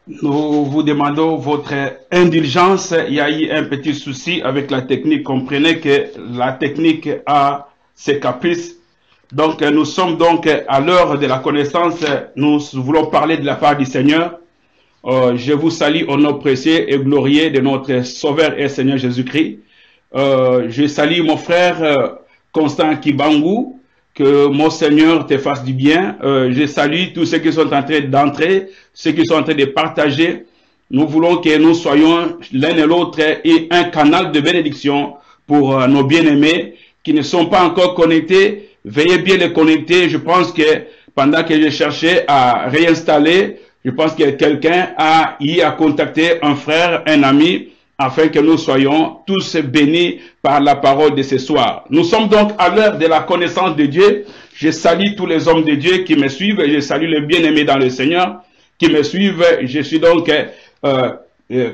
Nous vous demandons votre indulgence. Il y a eu un petit souci avec la technique. Comprenez que la technique a ses caprices. Donc, nous sommes donc à l'heure de la connaissance. Nous voulons parler de la part du Seigneur. Je vous salue au nom précieux et glorieux de notre Sauveur et Seigneur Jésus-Christ. Je salue mon frère Constant Kibangu. Que mon Seigneur te fasse du bien. Je salue tous ceux qui sont en train d'entrer, ceux qui sont en train de partager. Nous voulons que nous soyons l'un et l'autre et un canal de bénédiction pour nos bien-aimés qui ne sont pas encore connectés. Veuillez bien les connecter. Je pense que pendant que je cherchais à réinstaller, je pense que quelqu'un a eu à contacter un frère, un ami, afin que nous soyons tous bénis par la parole de ce soir. Nous sommes donc à l'heure de la connaissance de Dieu. Je salue tous les hommes de Dieu qui me suivent. Je salue les bien-aimés dans le Seigneur qui me suivent. Je suis donc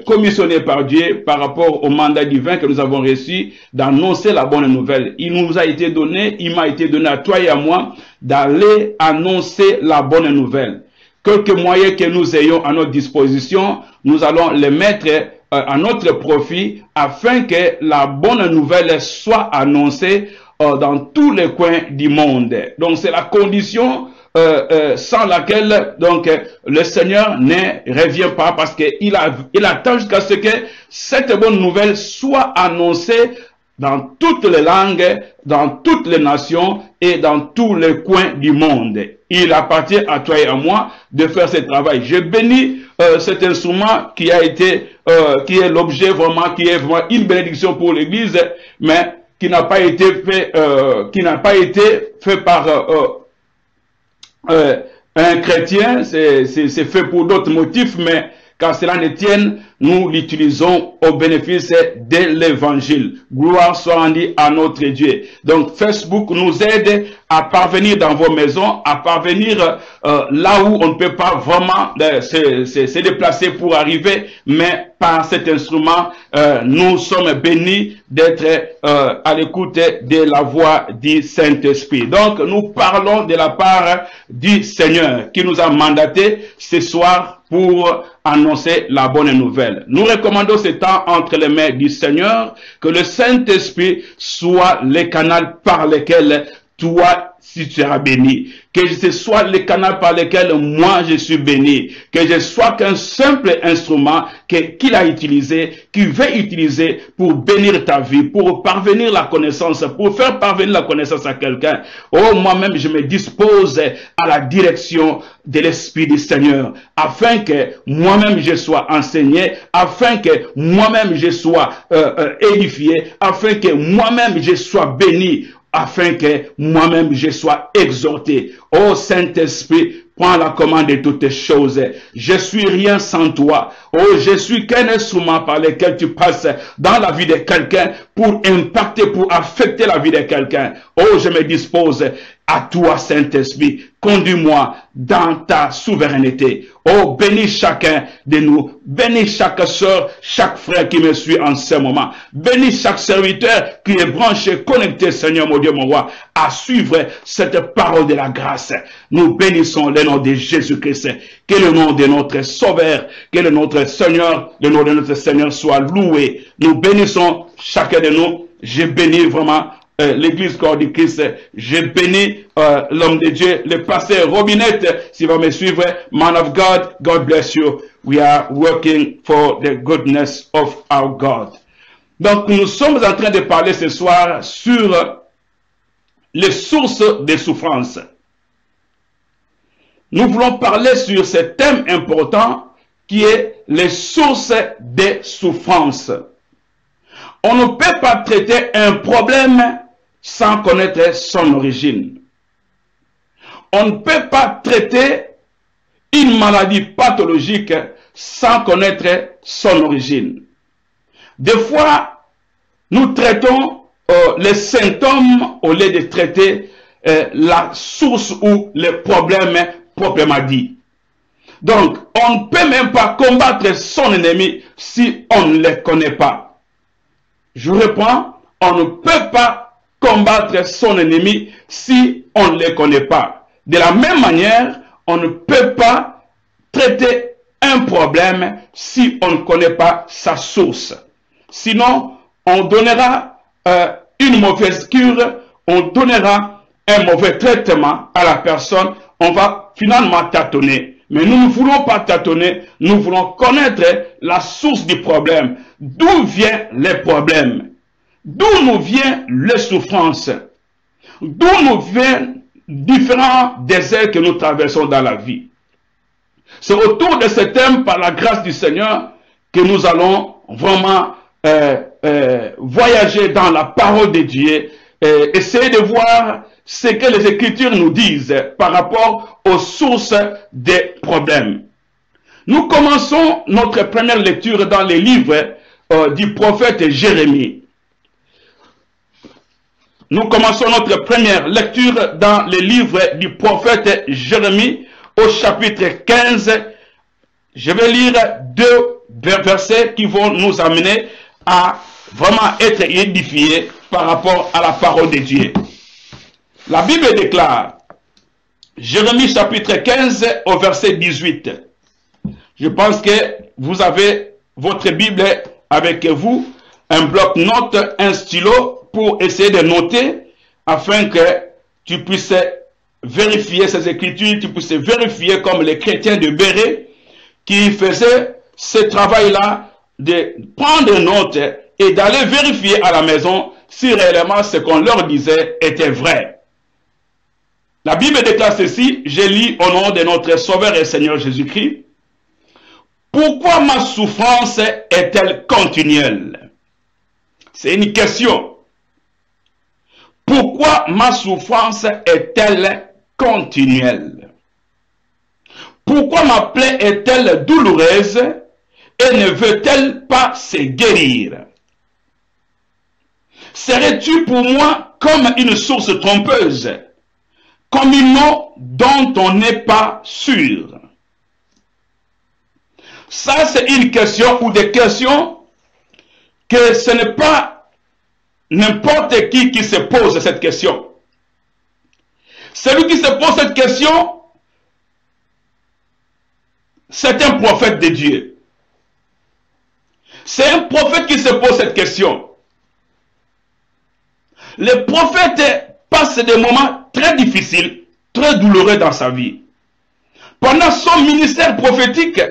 commissionné par Dieu par rapport au mandat divin que nous avons reçu d'annoncer la bonne nouvelle. Il nous a été donné, il m'a été donné à toi et à moi d'aller annoncer la bonne nouvelle. Quelques moyens que nous ayons à notre disposition, nous allons les mettre à notre profit afin que la bonne nouvelle soit annoncée dans tous les coins du monde. Donc c'est la condition sans laquelle donc le Seigneur ne revient pas, parce qu'il attend jusqu'à ce que cette bonne nouvelle soit annoncée dans toutes les langues, dans toutes les nations et dans tous les coins du monde. Il appartient à toi et à moi de faire ce travail. Je bénis cet instrument qui a été, qui est l'objet vraiment, qui est vraiment une bénédiction pour l'Église, mais qui n'a pas été fait, par un chrétien. C'est fait pour d'autres motifs, mais quand cela ne tienne, nous l'utilisons au bénéfice de l'évangile. Gloire soit rendue à notre Dieu. Donc Facebook nous aide à parvenir dans vos maisons, à parvenir là où on ne peut pas vraiment se déplacer pour arriver, mais par cet instrument, nous sommes bénis d'être à l'écoute de la voix du Saint-Esprit. Donc nous parlons de la part du Seigneur qui nous a mandaté ce soir pour annoncer la bonne nouvelle. Nous recommandons ce temps entre les mains du Seigneur, que le Saint-Esprit soit le canal par lequel toi tu seras béni, que ce soit le canal par lequel moi je suis béni, que je sois qu'un simple instrument qu'il a utilisé, qu'il veut utiliser pour bénir ta vie, pour parvenir la connaissance, pour faire parvenir la connaissance à quelqu'un. Oh, moi-même je me dispose à la direction de l'Esprit du Seigneur, afin que moi-même je sois enseigné, afin que moi-même je sois édifié, afin que moi-même je sois béni, afin que moi-même je sois exhorté. Ô Saint-Esprit, prends la commande de toutes choses. Je suis rien sans toi. Oh, je suis qu'un instrument par lequel tu passes dans la vie de quelqu'un pour impacter, pour affecter la vie de quelqu'un. Oh, je me dispose à toi, Saint-Esprit. Conduis-moi dans ta souveraineté. Oh, bénis chacun de nous. Bénis chaque soeur, chaque frère qui me suit en ce moment. Bénis chaque serviteur qui est branché, connecté, Seigneur, mon Dieu, mon roi, à suivre cette parole de la grâce. Nous bénissons le nom de Jésus-Christ. Que le nom de notre Sauveur, que le nom de notre Seigneur, le nom de notre Seigneur soit loué. Nous bénissons chacun de nous. Je bénis vraiment l'église corps du Christ. Je bénis l'homme de Dieu, le pasteur Robinette, s'il va me suivre. Man of God, God bless you. We are working for the goodness of our God. Donc nous sommes en train de parler ce soir sur les sources des souffrances. Nous voulons parler sur ce thème important qui est les sources des souffrances. On ne peut pas traiter un problème sans connaître son origine. On ne peut pas traiter une maladie pathologique sans connaître son origine. Des fois, nous traitons les symptômes au lieu de traiter la source ou le problème proprement dit. Donc, on ne peut même pas combattre son ennemi si on ne le connaît pas. Je reprends, on ne peut pas combattre son ennemi si on ne le connaît pas. De la même manière, on ne peut pas traiter un un problème si on ne connaît pas sa source. Sinon, on donnera une mauvaise cure, on donnera un mauvais traitement à la personne, on va finalement tâtonner. Mais nous ne voulons pas tâtonner, nous voulons connaître la source du problème. D'où viennent les problèmes? D'où nous viennent les souffrances? D'où nous viennent différents déserts que nous traversons dans la vie? C'est autour de ce thème, par la grâce du Seigneur, que nous allons vraiment voyager dans la parole de Dieu, essayer de voir ce que les Écritures nous disent par rapport aux sources des problèmes. Nous commençons notre première lecture dans les livres du prophète Jérémie. Nous commençons notre première lecture dans les livres du prophète Jérémie au chapitre 15. Je vais lire 2 versets qui vont nous amener à vraiment être édifiés par rapport à la parole de Dieu. La Bible déclare, Jérémie chapitre 15 au verset 18. Je pense que vous avez votre Bible avec vous, un bloc-notes, un stylo pour essayer de noter afin que tu puisses vérifier ces écritures, tu puisses vérifier comme les chrétiens de Béret qui faisaient ce travail-là de prendre note et d'aller vérifier à la maison si réellement ce qu'on leur disait était vrai. La Bible déclare ceci, je lis au nom de notre Sauveur et Seigneur Jésus-Christ. Pourquoi ma souffrance est-elle continuelle? C'est une question. Pourquoi ma souffrance est-elle continuelle? Pourquoi ma plaie est-elle douloureuse et ne veut-elle pas se guérir? Serais-tu pour moi comme une source trompeuse, comme une eau dont on n'est pas sûr? Ça, c'est une question ou des questions que ce n'est pas n'importe qui se pose cette question. Celui qui se pose cette question, c'est un prophète de Dieu. C'est un prophète qui se pose cette question. Le prophète passe des moments très difficiles, très douloureux dans sa vie. Pendant son ministère prophétique,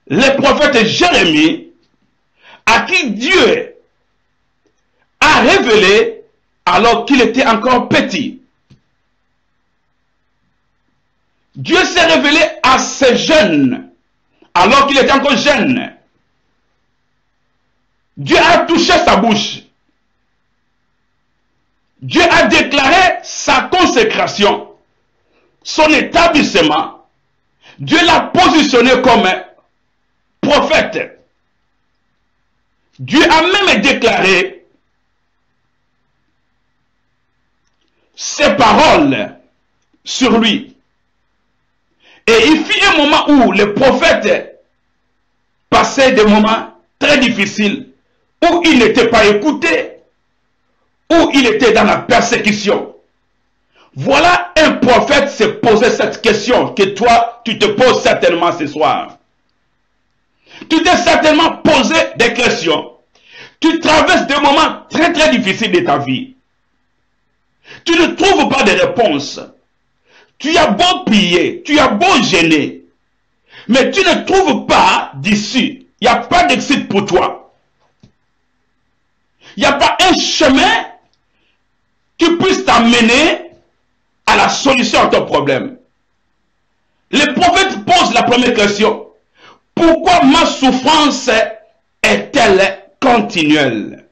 le prophète Jérémie, à qui Dieu a révélé alors qu'il était encore petit. Dieu s'est révélé à ces jeunes alors qu'il était encore jeune. Dieu a touché sa bouche. Dieu a déclaré sa consécration, son établissement. Dieu l'a positionné comme prophète. Dieu a même déclaré ses paroles sur lui. Et il fut un moment où le prophète passait des moments très difficiles, où il n'était pas écouté, où il était dans la persécution. Voilà un prophète se posait cette question que toi, tu te poses certainement ce soir. Tu t'es certainement posé des questions. Tu traverses des moments très très difficiles de ta vie. Tu ne trouves pas de réponse. Tu as beau prier, tu as beau gêner, mais tu ne trouves pas d'issue. Il n'y a pas d'exit pour toi. Il n'y a pas un chemin qui puisse t'amener à la solution à ton problème. Le prophète pose la première question. Pourquoi ma souffrance est-elle continuelle?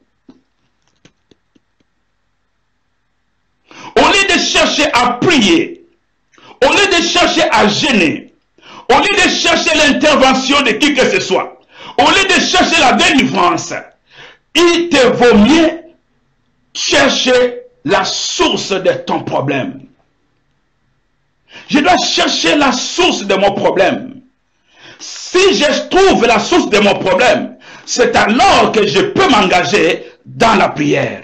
Au lieu de chercher à prier, au lieu de chercher à gêner, au lieu de chercher l'intervention de qui que ce soit, au lieu de chercher la délivrance, il te vaut mieux chercher la source de ton problème. Je dois chercher la source de mon problème. Si je trouve la source de mon problème, c'est alors que je peux m'engager dans la prière.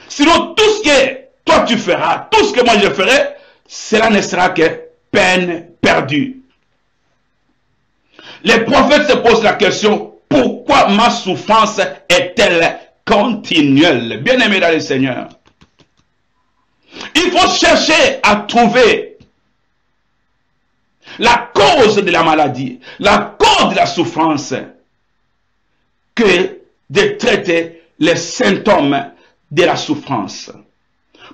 Sinon, tout ce que toi tu feras, tout ce que moi je ferai, cela ne sera que peine perdue. Les prophètes se posent la question, pourquoi ma souffrance est-elle continuelle? Bien-aimés dans le Seigneur, il faut chercher à trouver la cause de la maladie, la cause de la souffrance, que de traiter les symptômes de la souffrance.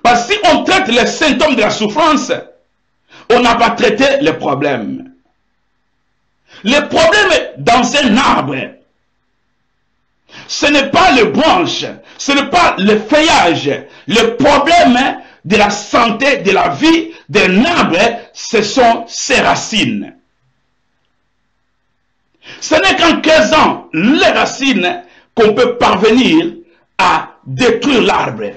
Parce que si on traite les symptômes de la souffrance, on n'a pas traité le problème. Le problème dans un arbre, ce n'est pas les branches, ce n'est pas le feuillage. Le problème de la santé, de la vie d'un arbre, ce sont ses racines. Ce n'est qu'en creusant les racines qu'on peut parvenir à détruire l'arbre.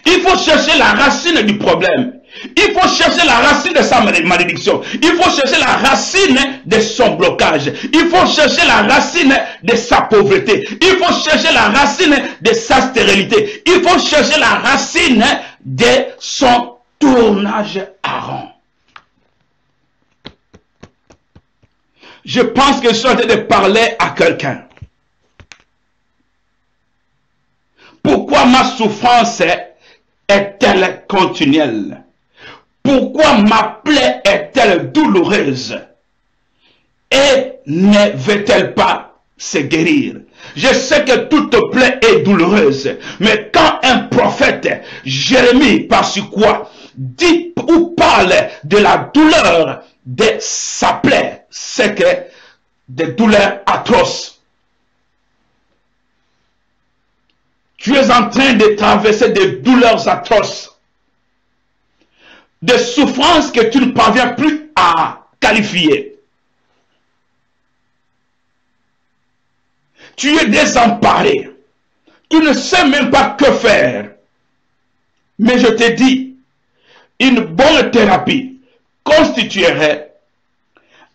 Il faut chercher la racine du problème. Il faut chercher la racine de sa malédiction. Il faut chercher la racine de son blocage. Il faut chercher la racine de sa pauvreté. Il faut chercher la racine de sa stérilité. Il faut chercher la racine de son tournage à rond. Je pense que je suis en train de parler à quelqu'un. Pourquoi ma souffrance est-elle continuelle? Pourquoi ma plaie est-elle douloureuse? Et ne veut-elle pas se guérir? Je sais que toute plaie est douloureuse. Mais quand un prophète, Jérémie, parce quoi, dit ou parle de la douleur de sa plaie, c'est que des douleurs atroces. Tu es en train de traverser des douleurs atroces. Des souffrances que tu ne parviens plus à qualifier. Tu es désemparé. Tu ne sais même pas que faire. Mais je te dis, une bonne thérapie constituerait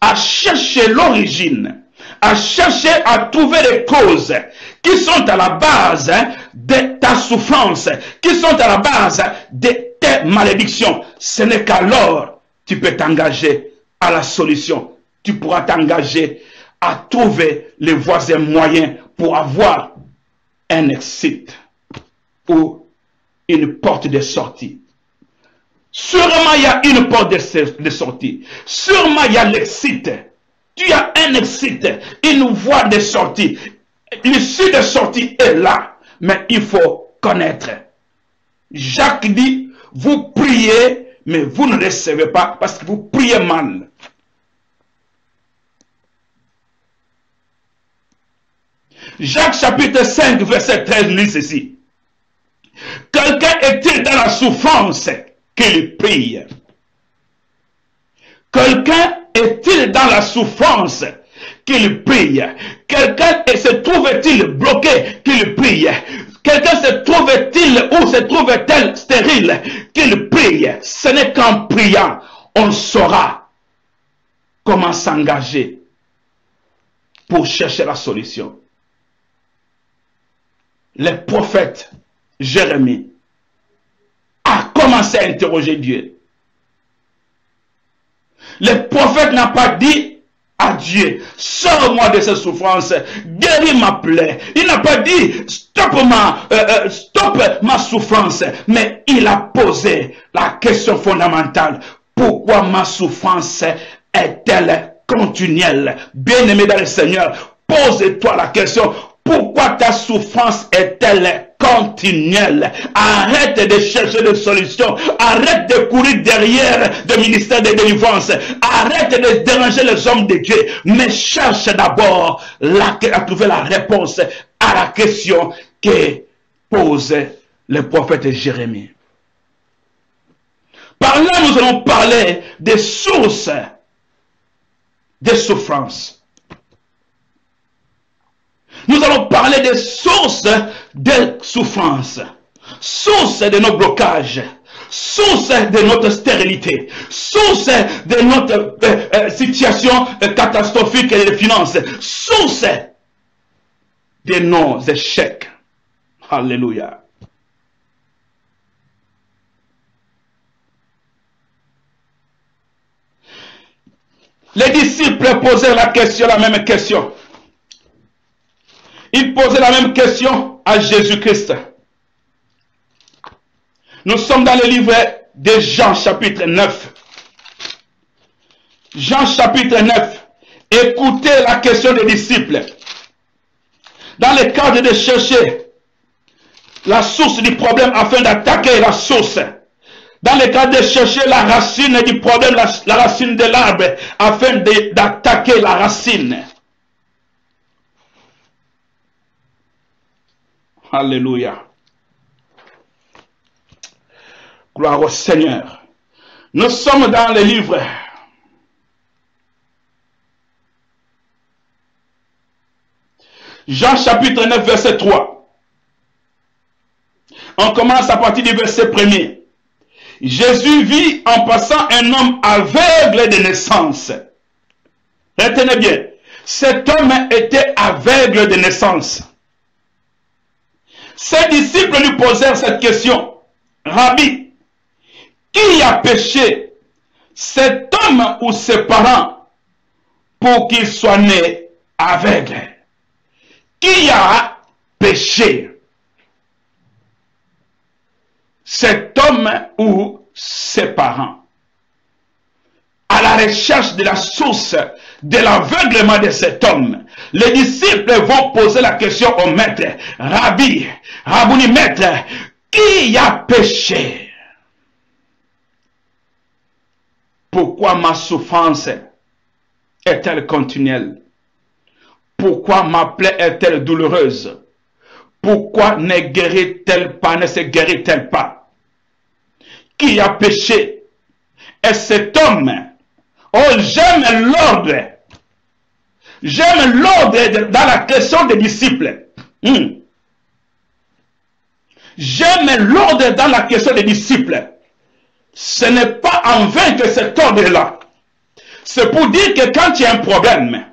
à chercher l'origine, à chercher à trouver les causes qui sont à la base de ta souffrance, qui sont à la base de tes malédictions. Ce n'est qu'alors tu peux t'engager à la solution. Tu pourras t'engager à trouver les voies et moyens pour avoir un exit ou une porte de sortie. Sûrement, il y a une porte de sortie. Sûrement, il y a l'exit. Tu as un exit, une voie de sortie. L'issue de sortie est là. Mais il faut connaître. Jacques dit, vous priez, mais vous ne recevez pas parce que vous priez mal. Jacques chapitre 5, verset 13 lit ceci. Quelqu'un est-il dans la souffrance qu'il prie? Quelqu'un est-il dans la souffrance qu'il prie? Quelqu'un se trouve-t-il bloqué qu'il prie? Quelqu'un se trouve-t-il ou se trouve-t-elle stérile qu'il prie? Ce n'est qu'en priant, on saura comment s'engager pour chercher la solution. Le prophète Jérémie a commencé à interroger Dieu. Le prophète n'a pas dit à Dieu, sors-moi de cette souffrance, guéris ma plaie. Il n'a pas dit, stop ma souffrance. Mais il a posé la question fondamentale. Pourquoi ma souffrance est-elle continuelle? Bien-aimé dans le Seigneur, pose-toi la question. Pourquoi ta souffrance est-elle continuelle? Arrête de chercher des solutions. Arrête de courir derrière le ministère de délivrance. Arrête de déranger les hommes de Dieu. Mais cherche d'abord à trouver la réponse à la question que pose le prophète Jérémie. Par là, nous allons parler des sources de souffrance. Nous allons parler des sources de souffrance, sources de nos blocages, sources de notre stérilité, sources de notre situation catastrophique des finances, sources de nos échecs. Alléluia. les disciples posaient la même question. Ils posaient la même question à Jésus-Christ. Nous sommes dans le livre de Jean chapitre 9. Jean chapitre 9. Écoutez la question des disciples. Dans le cadre de chercher la source du problème afin d'attaquer la source. Dans le cadre de chercher la racine du problème, la racine de l'arbre, afin d'attaquer la racine. Alléluia. Gloire au Seigneur. Nous sommes dans le livre Jean chapitre 9 verset 3. On commence à partir du verset 1er. Jésus vit en passant un homme aveugle de naissance. Retenez bien, cet homme était aveugle de naissance. Ses disciples lui posèrent cette question. Rabbi, qui a péché, cet homme ou ses parents, pour qu'il soit né aveugle? Qui a péché, cet homme ou ses parents? À la recherche de la source de l'aveuglement de cet homme, les disciples vont poser la question au maître. Rabbi, Rabouni maître, qui a péché? Pourquoi ma souffrance est-elle continuelle? Pourquoi ma plaie est-elle douloureuse? Pourquoi ne guérit-elle pas, ne se guérit-elle pas? Qui a péché? Et cet homme, oh, j'aime l'ordre. J'aime l'ordre dans la question des disciples. J'aime l'ordre dans la question des disciples. Ce n'est pas en vain que cet ordre-là. C'est pour dire que quand il y a un problème,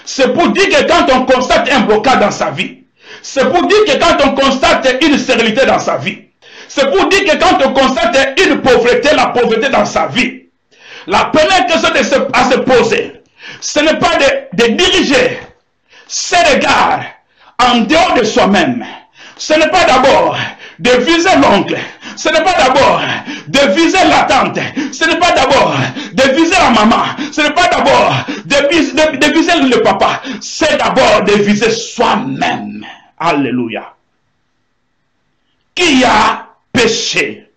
c'est pour dire que quand on constate un blocage dans sa vie, c'est pour dire que quand on constate une stérilité dans sa vie, c'est pour dire que quand on constate une pauvreté, la pauvreté dans sa vie, la première question à se poser, ce n'est pas de diriger ses regards en dehors de soi-même. Ce n'est pas d'abord de viser l'oncle. Ce n'est pas d'abord de viser la tante. Ce n'est pas d'abord de viser la maman. Ce n'est pas d'abord de viser le papa. C'est d'abord de viser soi-même. Alléluia. Qui a péché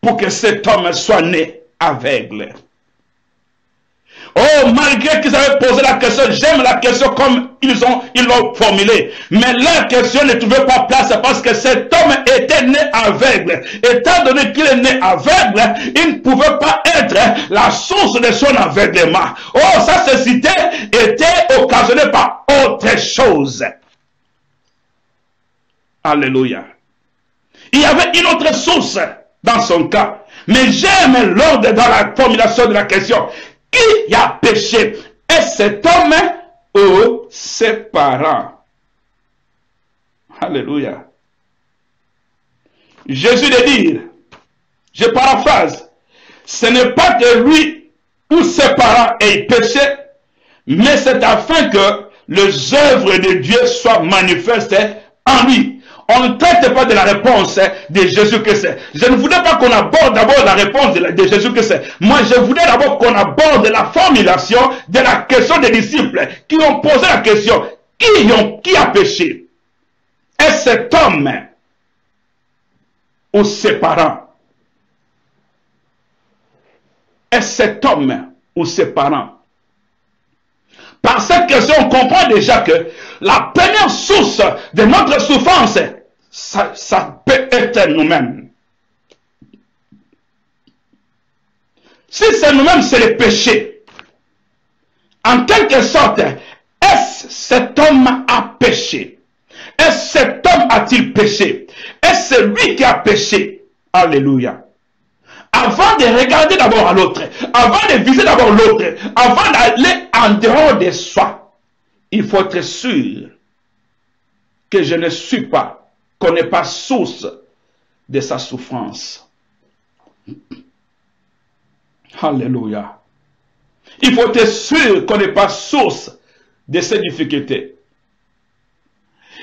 pour que cet homme soit né aveugle? Oh, malgré qu'ils avaient posé la question, j'aime la question comme ils l'ont formulée. Mais leur question ne trouvait pas place parce que cet homme était né aveugle. Étant donné qu'il est né aveugle, il ne pouvait pas être la source de son aveuglement. Oh, sa cécité était occasionnée par autre chose. Alléluia. Il y avait une autre source dans son cas. Mais j'aime l'ordre dans la formulation de la question. Qui a péché? Est-ce cet homme ou ses parents? Alléluia. Jésus de dire, je paraphrase, ce n'est pas que lui ou ses parents aient péché, mais c'est afin que les œuvres de Dieu soient manifestes en lui. On ne traite pas de la réponse de Jésus-Christ. Je ne voudrais pas qu'on aborde d'abord la réponse de Jésus-Christ. Moi, je voudrais d'abord qu'on aborde la formulation de la question des disciples qui ont posé la question. Qui a péché? Est-ce cet homme ou ses parents? Est-ce cet homme ou ses parents? Par cette question, on comprend déjà que la première source de notre souffrance, ça peut être nous-mêmes. Si c'est nous-mêmes, c'est le péché. En quelque sorte, est-ce cet homme a péché? Est-ce cet homme a-t-il péché? Est-ce celui qui a péché? Alléluia. Avant de regarder d'abord à l'autre, avant de viser d'abord l'autre, avant d'aller en dehors de soi, il faut être sûr que je ne suis pas, qu'on n'est pas source de sa souffrance. Alléluia. Il faut être sûr qu'on n'est pas source de ces difficultés.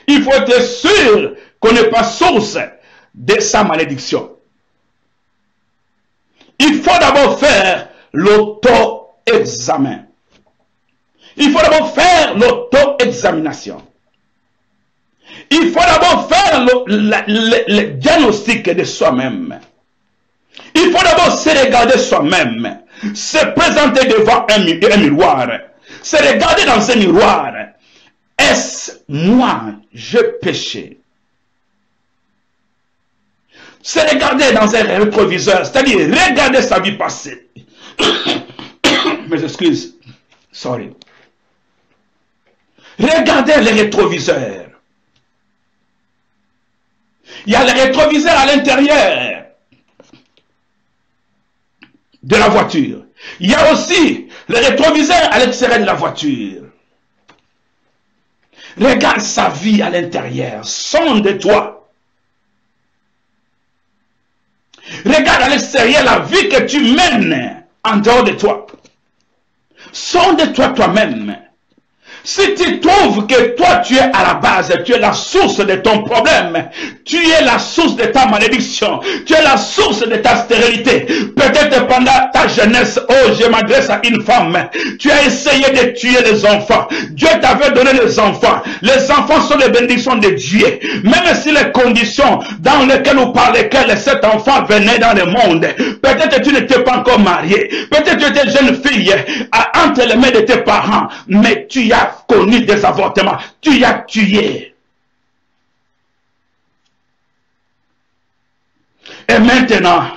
Il faut être sûr qu'on n'est pas source de sa malédiction. Il faut d'abord faire l'auto-examen. Il faut d'abord faire l'auto-examination. Il faut d'abord faire le diagnostic de soi-même. Il faut d'abord se regarder soi-même, se présenter devant un miroir, se regarder dans un miroir. Est-ce moi, je péché? Se regarder dans un rétroviseur, c'est-à-dire regarder sa vie passée. Mes excuses, sorry. Regardez les rétroviseurs. Il y a les rétroviseurs à l'intérieur de la voiture. Il y a aussi les rétroviseurs à l'extérieur de la voiture. Regarde sa vie à l'intérieur. Sonde-toi. Regarde à l'extérieur la vie que tu mènes en dehors de toi. Sonde-toi toi-même. Si tu trouves que toi tu es à la base, tu es la source de ton problème, tu es la source de ta malédiction, tu es la source de ta stérilité, peut-être pendant ta jeunesse, oh je m'adresse à une femme, tu as essayé de tuer les enfants, Dieu t'avait donné les enfants sont les bénédictions de Dieu, même si les conditions dans lesquelles ou par lesquelles cet enfant venait dans le monde, peut-être tu n'étais pas encore marié, peut-être tu étais jeune fille entre les mains de tes parents, mais tu as connu des avortements, tu as tué. Et maintenant,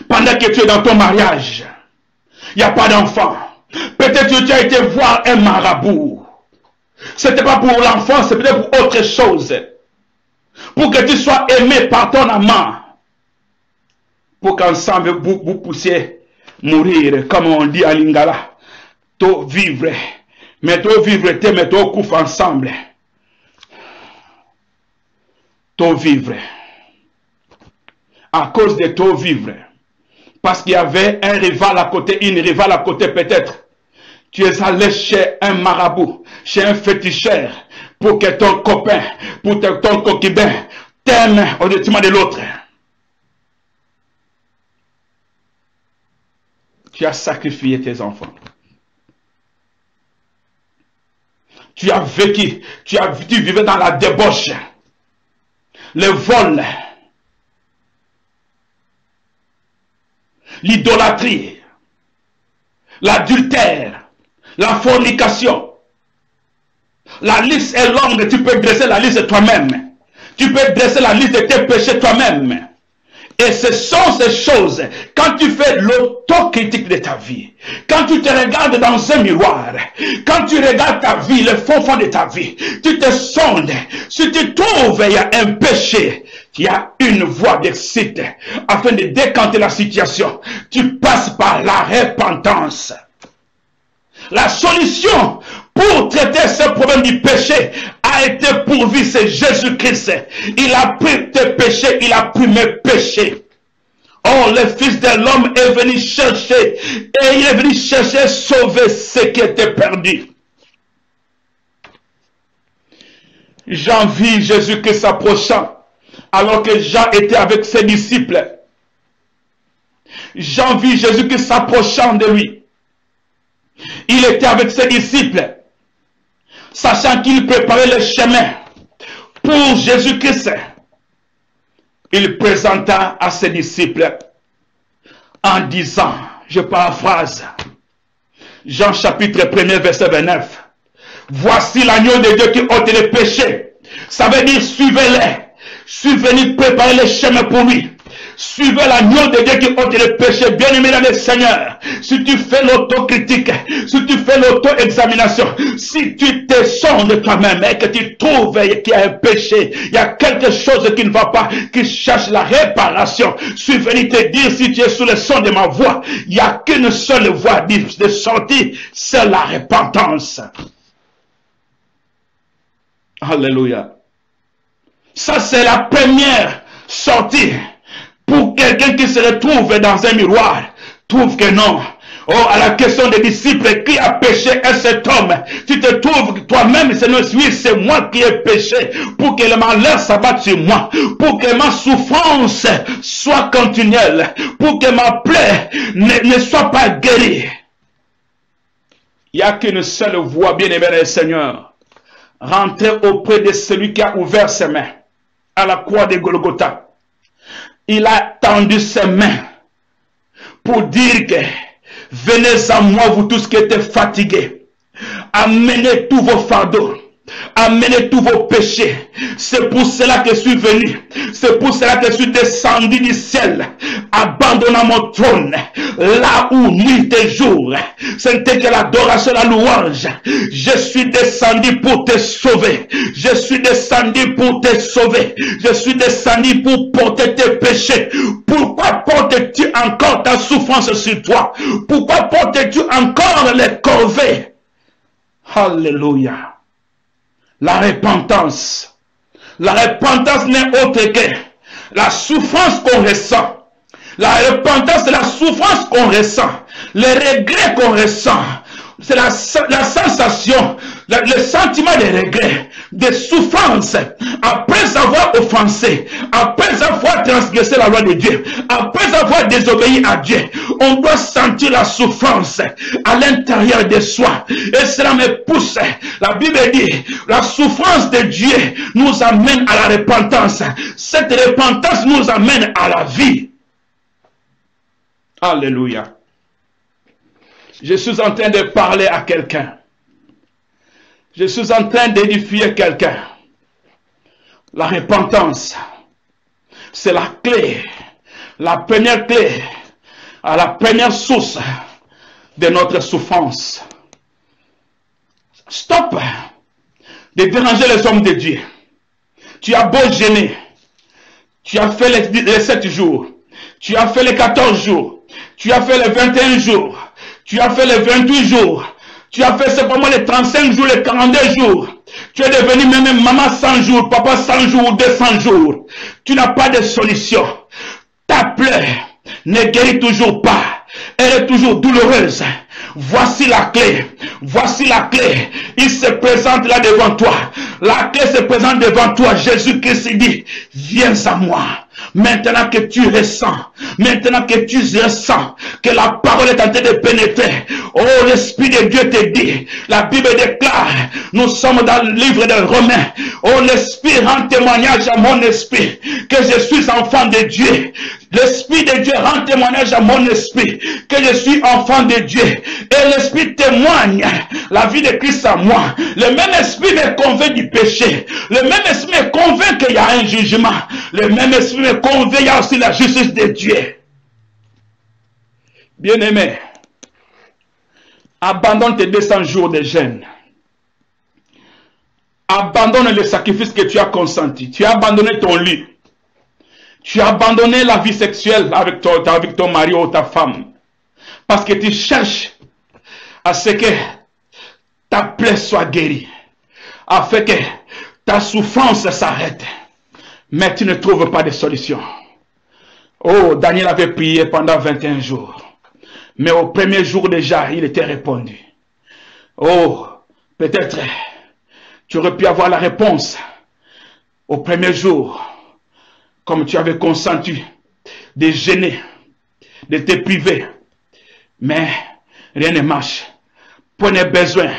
pendant que tu es dans ton mariage, il n'y a pas d'enfant. Peut-être que tu as été voir un marabout. Ce n'était pas pour l'enfant, c'est peut-être pour autre chose. Pour que tu sois aimé par ton amant. Pour qu'ensemble vous puissiez mourir, comme on dit à Lingala. To vivre. Mais to vivre, mais to couf ensemble. To vivre. À cause de to vivre. Parce qu'il y avait un rival à côté, une rivale à côté peut-être. Tu es allé chez un marabout, chez un féticheur, pour que ton copain, pour que ton concubin t'aime au détriment de l'autre. Tu as sacrifié tes enfants. Tu as vécu, tu vivais dans la débauche, le vol, l'idolâtrie, l'adultère, la fornication. La liste est longue, tu peux dresser la liste toi-même. Tu peux dresser la liste de tes péchés toi-même. Et ce sont ces choses, quand tu fais l'autocritique de ta vie, quand tu te regardes dans un miroir, quand tu regardes ta vie, le fond de ta vie, tu te sondes. Si tu trouves il y a un péché, il y a une voie d'exit afin de décanter la situation. Tu passes par la repentance. La solution pour traiter ce problème du péché a été pourvue, c'est Jésus-Christ. Il a pris tes péchés, il a pris mes péchés. Oh, le Fils de l'homme est venu chercher, et il est venu chercher, sauver ce qui était perdu. Jean vit Jésus-Christ s'approchant, alors que Jean était avec ses disciples. Jean vit Jésus-Christ s'approchant de lui. Il était avec ses disciples, sachant qu'il préparait le chemin pour Jésus-Christ. Il présenta à ses disciples en disant, je paraphrase, Jean chapitre 1er verset 29, voici l'agneau de Dieu qui ôte les péchés. Ça veut dire suivez-les. Je suis venu préparer le chemin pour lui. Suivez l'agneau de Dieu qui ôte les péchés. Bien-aimé dans le Seigneur, si tu fais l'autocritique, si tu fais l'auto-examination, si tu te sondes toi-même et que tu trouves qu'il y a un péché, il y a quelque chose qui ne va pas, qui cherche la réparation, je suis venu te dire, si tu es sous le son de ma voix, il n'y a qu'une seule voie de sortie, c'est la repentance. Alléluia. Ça, c'est la première sortie. Pour quelqu'un qui se retrouve dans un miroir, trouve que non, Oh, à la question des disciples, qui a péché est cet homme? Tu te trouves toi-même, Seigneur, oui, c'est moi qui ai péché, pour que le malheur s'abatte sur moi, pour que ma souffrance soit continuelle, pour que ma plaie ne soit pas guérie. Il n'y a qu'une seule voie, bien-aimé le Seigneur. Rentrer auprès de celui qui a ouvert ses mains à la croix de Golgotha. Il a tendu ses mains pour dire que venez à moi, vous tous qui êtes fatigués. Amenez tous vos fardeaux. Amenez tous vos péchés. C'est pour cela que je suis venu. C'est pour cela que je suis descendu du ciel, abandonnant mon trône, là où nuit et jour, ce n'était que l'adoration, la louange. Je suis descendu pour te sauver. Je suis descendu pour te sauver. Je suis descendu pour porter tes péchés. Pourquoi portes-tu encore ta souffrance sur toi? Pourquoi portes-tu encore les corvées? Alléluia. La repentance. La repentance n'est autre que la souffrance qu'on ressent. La repentance, c'est la souffrance qu'on ressent. Les regrets qu'on ressent. C'est la sensation, le sentiment de regret, de souffrance, après avoir offensé, après avoir transgressé la loi de Dieu, après avoir désobéi à Dieu. On doit sentir la souffrance à l'intérieur de soi. Et cela me pousse. La Bible dit, la souffrance de Dieu nous amène à la repentance. Cette repentance nous amène à la vie. Alléluia. Je suis en train de parler à quelqu'un. Je suis en train d'édifier quelqu'un. La repentance, c'est la clé, la première clé, à la première source de notre souffrance. Stop de déranger les hommes de Dieu. Tu as beau gêner, tu as fait les 7 jours, tu as fait les 14 jours, tu as fait les 21 jours, tu as fait les 28 jours. Tu as fait simplement les 35 jours, les 42 jours. Tu es devenu même maman 100 jours, papa 100 jours, 200 jours. Tu n'as pas de solution. Ta plaie ne guérit toujours pas. Elle est toujours douloureuse. Voici la clé. Voici la clé. Il se présente là devant toi. La clé se présente devant toi. Jésus-Christ dit, viens à moi. Maintenant que tu ressens, maintenant que tu ressens que la parole est en train de pénétrer, oh, l'Esprit de Dieu te dit, la Bible déclare, nous sommes dans le livre de Romains, oh, l'Esprit rend témoignage à mon esprit que je suis enfant de Dieu. L'Esprit de Dieu rend témoignage à mon esprit que je suis enfant de Dieu. Et l'Esprit témoigne la vie de Christ à moi. Le même Esprit me convainc du péché. Le même Esprit me convainc qu'il y a un jugement. Le même Esprit me convainc qu'il y a aussi la justice de Dieu. Bien-aimé, abandonne tes 200 jours de jeûne. Abandonne le sacrifice que tu as consenti. Tu as abandonné ton lit. Tu as abandonné la vie sexuelle avec ton mari ou ta femme. Parce que tu cherches à ce que ta plaie soit guérie. Afin que ta souffrance s'arrête. Mais tu ne trouves pas de solution. Oh, Daniel avait prié pendant 21 jours. Mais au premier jour déjà, il était répondu. Oh, peut-être tu aurais pu avoir la réponse au premier jour. Comme tu avais consenti de gêner, de te priver. Mais rien ne marche. Prenez besoin.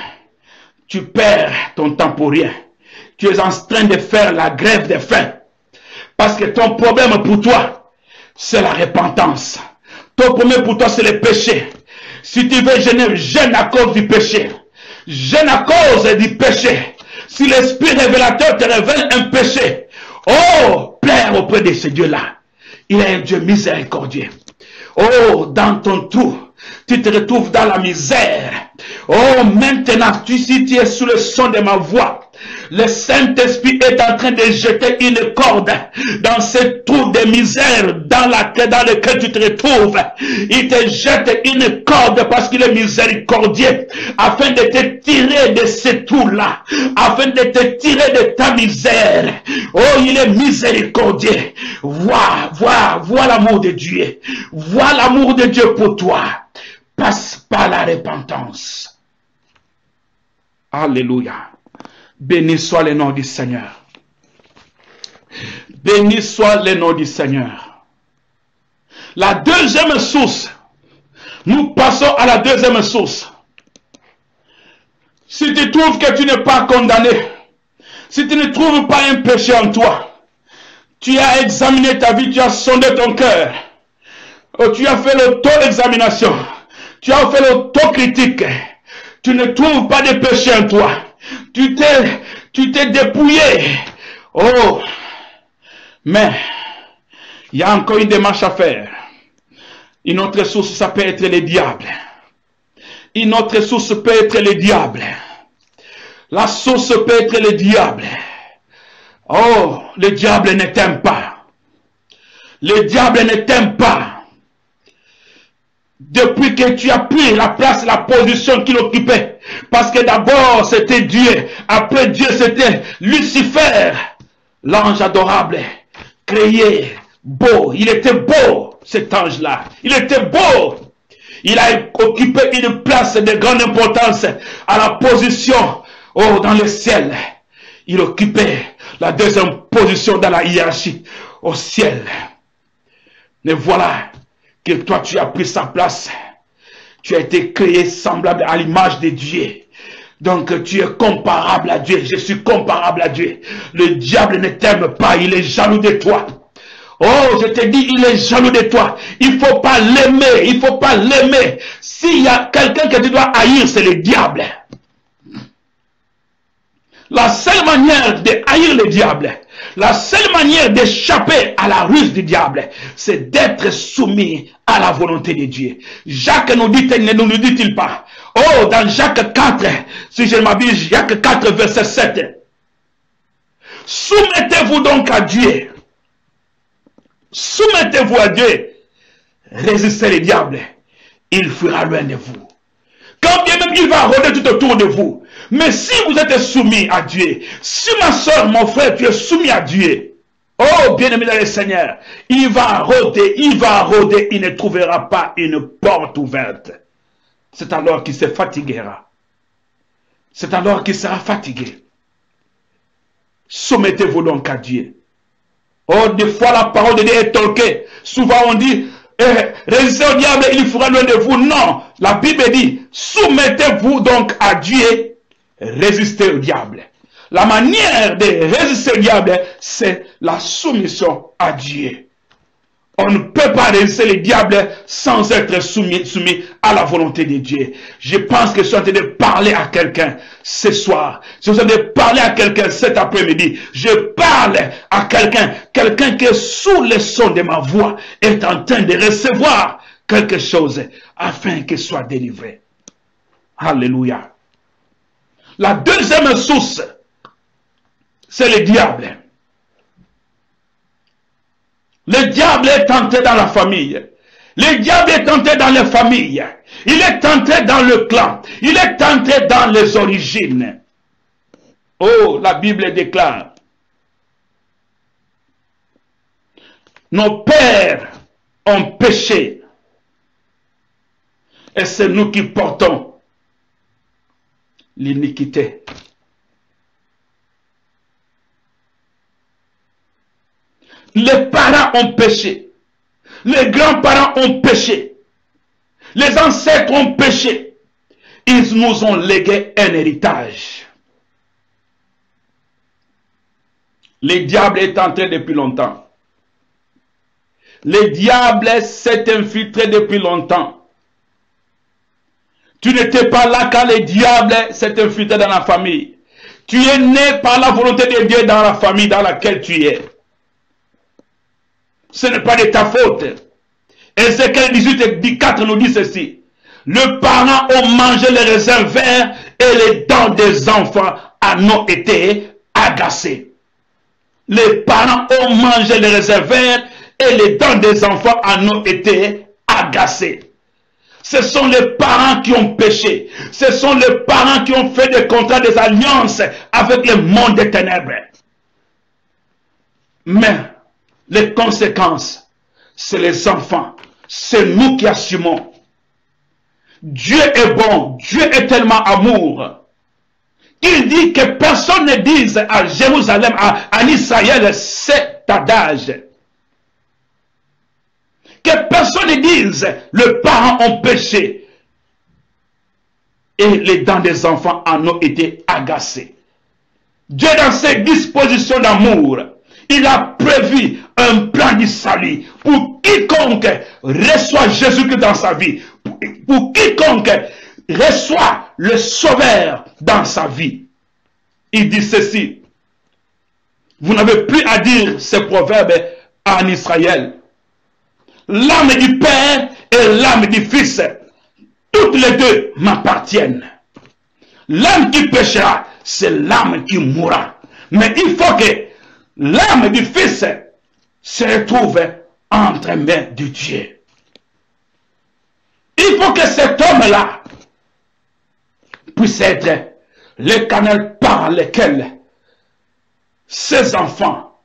Tu perds ton temps pour rien. Tu es en train de faire la grève de faim. Parce que ton problème pour toi, c'est la repentance. Ton problème pour toi, c'est le péché. Si tu veux gêner, gêne à cause du péché. Gêne à cause du péché. Si l'Esprit révélateur te révèle un péché, oh, plaire auprès de ce Dieu-là. Il est un Dieu miséricordieux. Oh, dans ton trou, tu te retrouves dans la misère. Oh, maintenant, si tu es sous le son de ma voix, le Saint-Esprit est en train de jeter une corde dans ce trou de misère dans lequel tu te retrouves. Il te jette une corde parce qu'il est miséricordieux afin de te tirer de ce trou-là, afin de te tirer de ta misère. Oh, il est miséricordieux. Vois l'amour de Dieu. Vois l'amour de Dieu pour toi. passe par la repentance. Alléluia. Béni soit le nom du Seigneur. Béni soit le nom du Seigneur. La deuxième source. Nous passons à la deuxième source. Si tu trouves que tu n'es pas condamné, si tu ne trouves pas un péché en toi, tu as examiné ta vie, tu as sondé ton cœur, tu as fait l'auto-examination, tu as fait l'autocritique, tu ne trouves pas de péché en toi, tu t'es dépouillé. Oh, mais il y a encore une démarche à faire. Une autre source, ça peut être le diable. Une autre source peut être le diable. La source peut être le diable. Oh, le diable ne t'aime pas. Le diable ne t'aime pas. Depuis que tu as pris la place, la position qu'il occupait. Parce que d'abord c'était Dieu. Après Dieu c'était Lucifer. L'ange adorable. Créé. Beau. Il était beau, cet ange-là. Il était beau. Il a occupé une place de grande importance à la position dans le ciel. Il occupait la deuxième position dans la hiérarchie au ciel. Mais voilà que toi tu as pris sa place. Tu as été créé semblable à l'image de Dieu. Donc tu es comparable à Dieu. Je suis comparable à Dieu. Le diable ne t'aime pas. Il est jaloux de toi. Oh, je te dis, il est jaloux de toi. Il ne faut pas l'aimer. Il ne faut pas l'aimer. S'il y a quelqu'un que tu dois haïr, c'est le diable. La seule manière de haïr le diable, la seule manière d'échapper à la ruse du diable, c'est d'être soumis à la volonté de Dieu. Jacques nous dit-il pas? Oh, dans Jacques 4, si je ne m'abuse, Jacques 4, verset 7. Soumettez-vous donc à Dieu. Soumettez-vous à Dieu. Résistez le diable. Il fuira loin de vous. Quand bien même il va rôder tout autour de vous. Mais si vous êtes soumis à Dieu, si ma soeur, mon frère, tu es soumis à Dieu, oh bien-aimé dans le Seigneur, il va rôder, il ne trouvera pas une porte ouverte. C'est alors qu'il se fatiguera. C'est alors qu'il sera fatigué. Soumettez-vous donc à Dieu. Oh, des fois la parole de Dieu est tolquée. Souvent on dit, résistez au diable, il fera loin de vous. Non, la Bible dit, soumettez-vous donc à Dieu, résistez au diable. La manière de résister au diable, c'est la soumission à Dieu. On ne peut pas résister le diable sans être soumis à la volonté de Dieu. Je pense que je suis en train de parler à quelqu'un ce soir. Je suis en train de parler à quelqu'un cet après-midi. Je parle à quelqu'un qui est sous le son de ma voix est en train de recevoir quelque chose afin qu'il soit délivré. Alléluia. La deuxième source, c'est le diable. Le diable est tenté dans la famille. Le diable est tenté dans les familles. Il est tenté dans le clan. Il est tenté dans les origines. Oh, la Bible déclare. Nos pères ont péché. Et c'est nous qui portons l'iniquité. Les parents ont péché. Les grands-parents ont péché. Les ancêtres ont péché. Ils nous ont légué un héritage. Le diable est entré depuis longtemps. Le diable s'est infiltré depuis longtemps. Tu n'étais pas là quand le diable s'est infiltré dans la famille. Tu es né par la volonté de Dieu dans la famille dans laquelle tu es. Ce n'est pas de ta faute. Ézéchiel 18:4 nous dit ceci. Le parent ont mangé les raisins verts et les dents des enfants en ont été agacées. Les parents ont mangé les raisins verts et les dents des enfants en ont été agacées. Ce sont les parents qui ont péché. Ce sont les parents qui ont fait des contrats, des alliances avec le monde des ténèbres. Mais les conséquences, c'est les enfants. C'est nous qui assumons. Dieu est bon, Dieu est tellement amour, qu'il dit que personne ne dise à Jérusalem, à Israël, cet adage. Que personne ne dise, les parents ont péché et les dents des enfants en ont été agacées. Dieu, dans ses dispositions d'amour, il a prévu un plan du salut pour quiconque reçoit Jésus-Christ dans sa vie, pour quiconque reçoit le Sauveur dans sa vie. Il dit ceci: vous n'avez plus à dire ce proverbe en Israël. L'âme du Père et l'âme du Fils, toutes les deux m'appartiennent. L'âme qui péchera, c'est l'âme qui mourra. Mais il faut que l'âme du Fils se retrouve entre mains de Dieu. Il faut que cet homme-là puisse être le canal par lequel ses enfants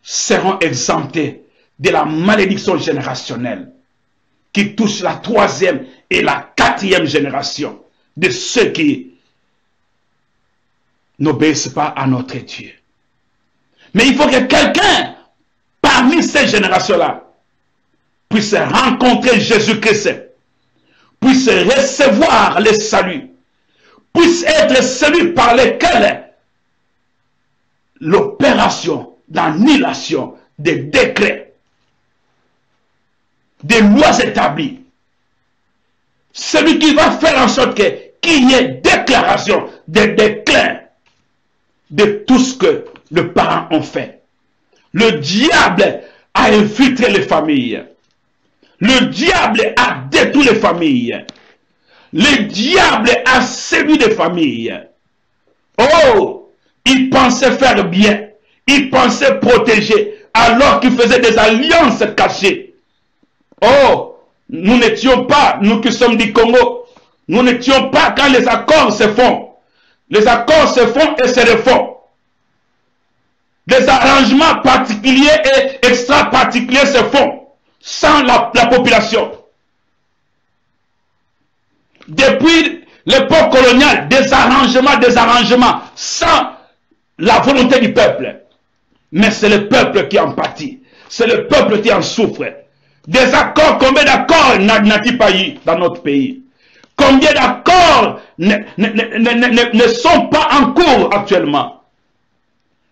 seront exemptés de la malédiction générationnelle qui touche la 3e et la 4e génération de ceux qui n'obéissent pas à notre Dieu. Mais il faut que quelqu'un parmi ces générations-là puisse rencontrer Jésus-Christ, puisse recevoir le salut, puisse être celui par lequel l'opération d'annulation des décrets, des lois établies, celui qui va faire en sorte qu'il y ait déclaration de déclin de tout ce que les parents ont fait. Le diable a infiltré les familles. Le diable a détruit les familles. Le diable a séduit les familles. Oh, il pensait faire bien. Il pensait protéger alors qu'il faisait des alliances cachées. Oh, nous n'étions pas, nous qui sommes du Congo, nous n'étions pas quand les accords se font. Les accords se font et se refont. Des arrangements particuliers et extra-particuliers se font sans la population. Depuis l'époque coloniale, des arrangements sans la volonté du peuple. Mais c'est le peuple qui en pâtit. C'est le peuple qui en souffre. Des accords, combien d'accords n'a-t-il pas eu dans notre pays? Combien d'accords ne sont pas en cours actuellement?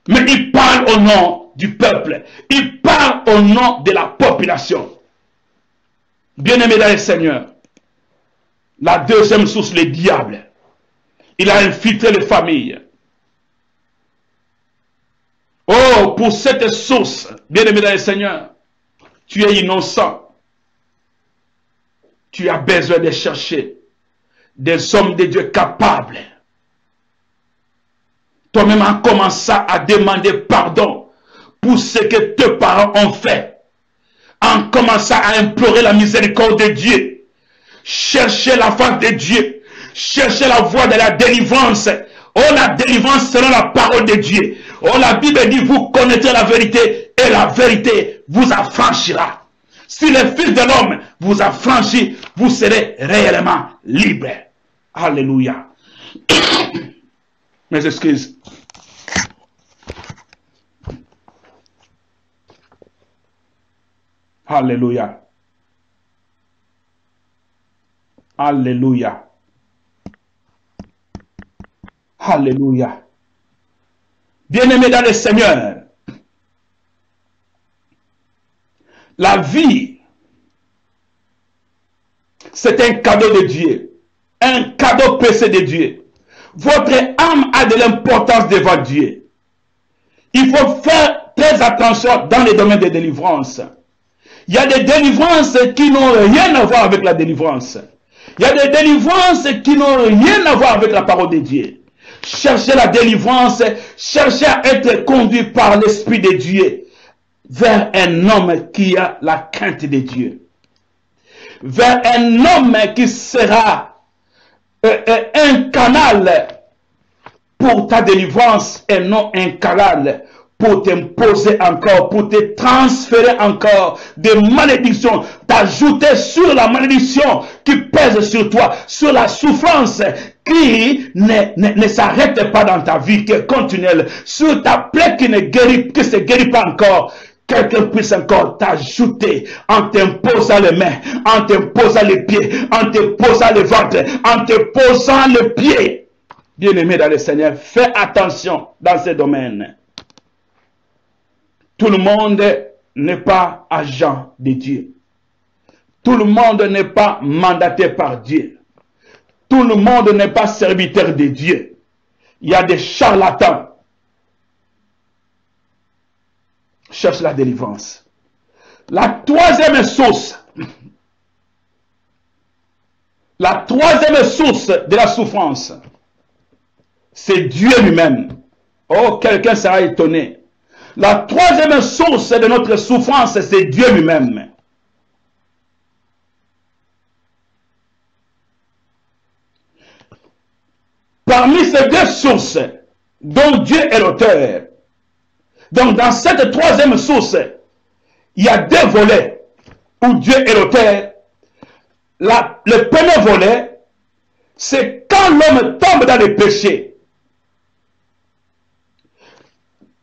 Mais il parle au nom du peuple. Il parle au nom de la population. Bien-aimés dans le Seigneur, la deuxième source, le diable. Il a infiltré les familles. Oh, pour cette source, bien-aimés dans le Seigneur, tu es innocent. Tu as besoin de chercher des hommes de Dieu capables. Toi-même en commençant à demander pardon pour ce que tes parents ont fait. En commençant à implorer la miséricorde de Dieu. Chercher la face de Dieu. Chercher la voie de la délivrance. Oh, la délivrance selon la parole de Dieu. Oh, la Bible dit, vous connaîtrez la vérité et la vérité vous affranchira. Si le Fils de l'homme vous affranchit, vous serez réellement libre. Alléluia. Mes excuses. Alléluia. Alléluia. Alléluia. Bien-aimés dans le Seigneur, la vie, c'est un cadeau de Dieu. Un cadeau précieux de Dieu. Votre âme a de l'importance devant Dieu. Il faut faire très attention dans les domaines de délivrance. Il y a des délivrances qui n'ont rien à voir avec la délivrance. Il y a des délivrances qui n'ont rien à voir avec la parole de Dieu. Cherchez la délivrance, cherchez à être conduit par l'Esprit de Dieu vers un homme qui a la crainte de Dieu. Vers un homme qui sera un canal pour ta délivrance et non un canal pour t'imposer encore, pour te transférer encore des malédictions, t'ajouter sur la malédiction qui pèse sur toi, sur la souffrance qui ne s'arrête pas dans ta vie, qui est continuelle, sur ta plaie qui ne se guérit pas encore. Quelqu'un puisse encore t'ajouter en t'imposant les mains, en t'imposant les pieds, en t'imposant le ventre, en te posant le pied. Bien-aimé dans le Seigneur, fais attention dans ces domaines. Tout le monde n'est pas agent de Dieu. Tout le monde n'est pas mandaté par Dieu. Tout le monde n'est pas serviteur de Dieu. Il y a des charlatans. Cherche la délivrance. La troisième source de la souffrance, c'est Dieu lui-même. Oh, quelqu'un sera étonné. La troisième source de notre souffrance, c'est Dieu lui-même. Parmi ces deux sources, dont Dieu est l'auteur, donc dans cette troisième source, il y a deux volets où Dieu est l'auteur. Le premier volet, c'est quand l'homme tombe dans le péché.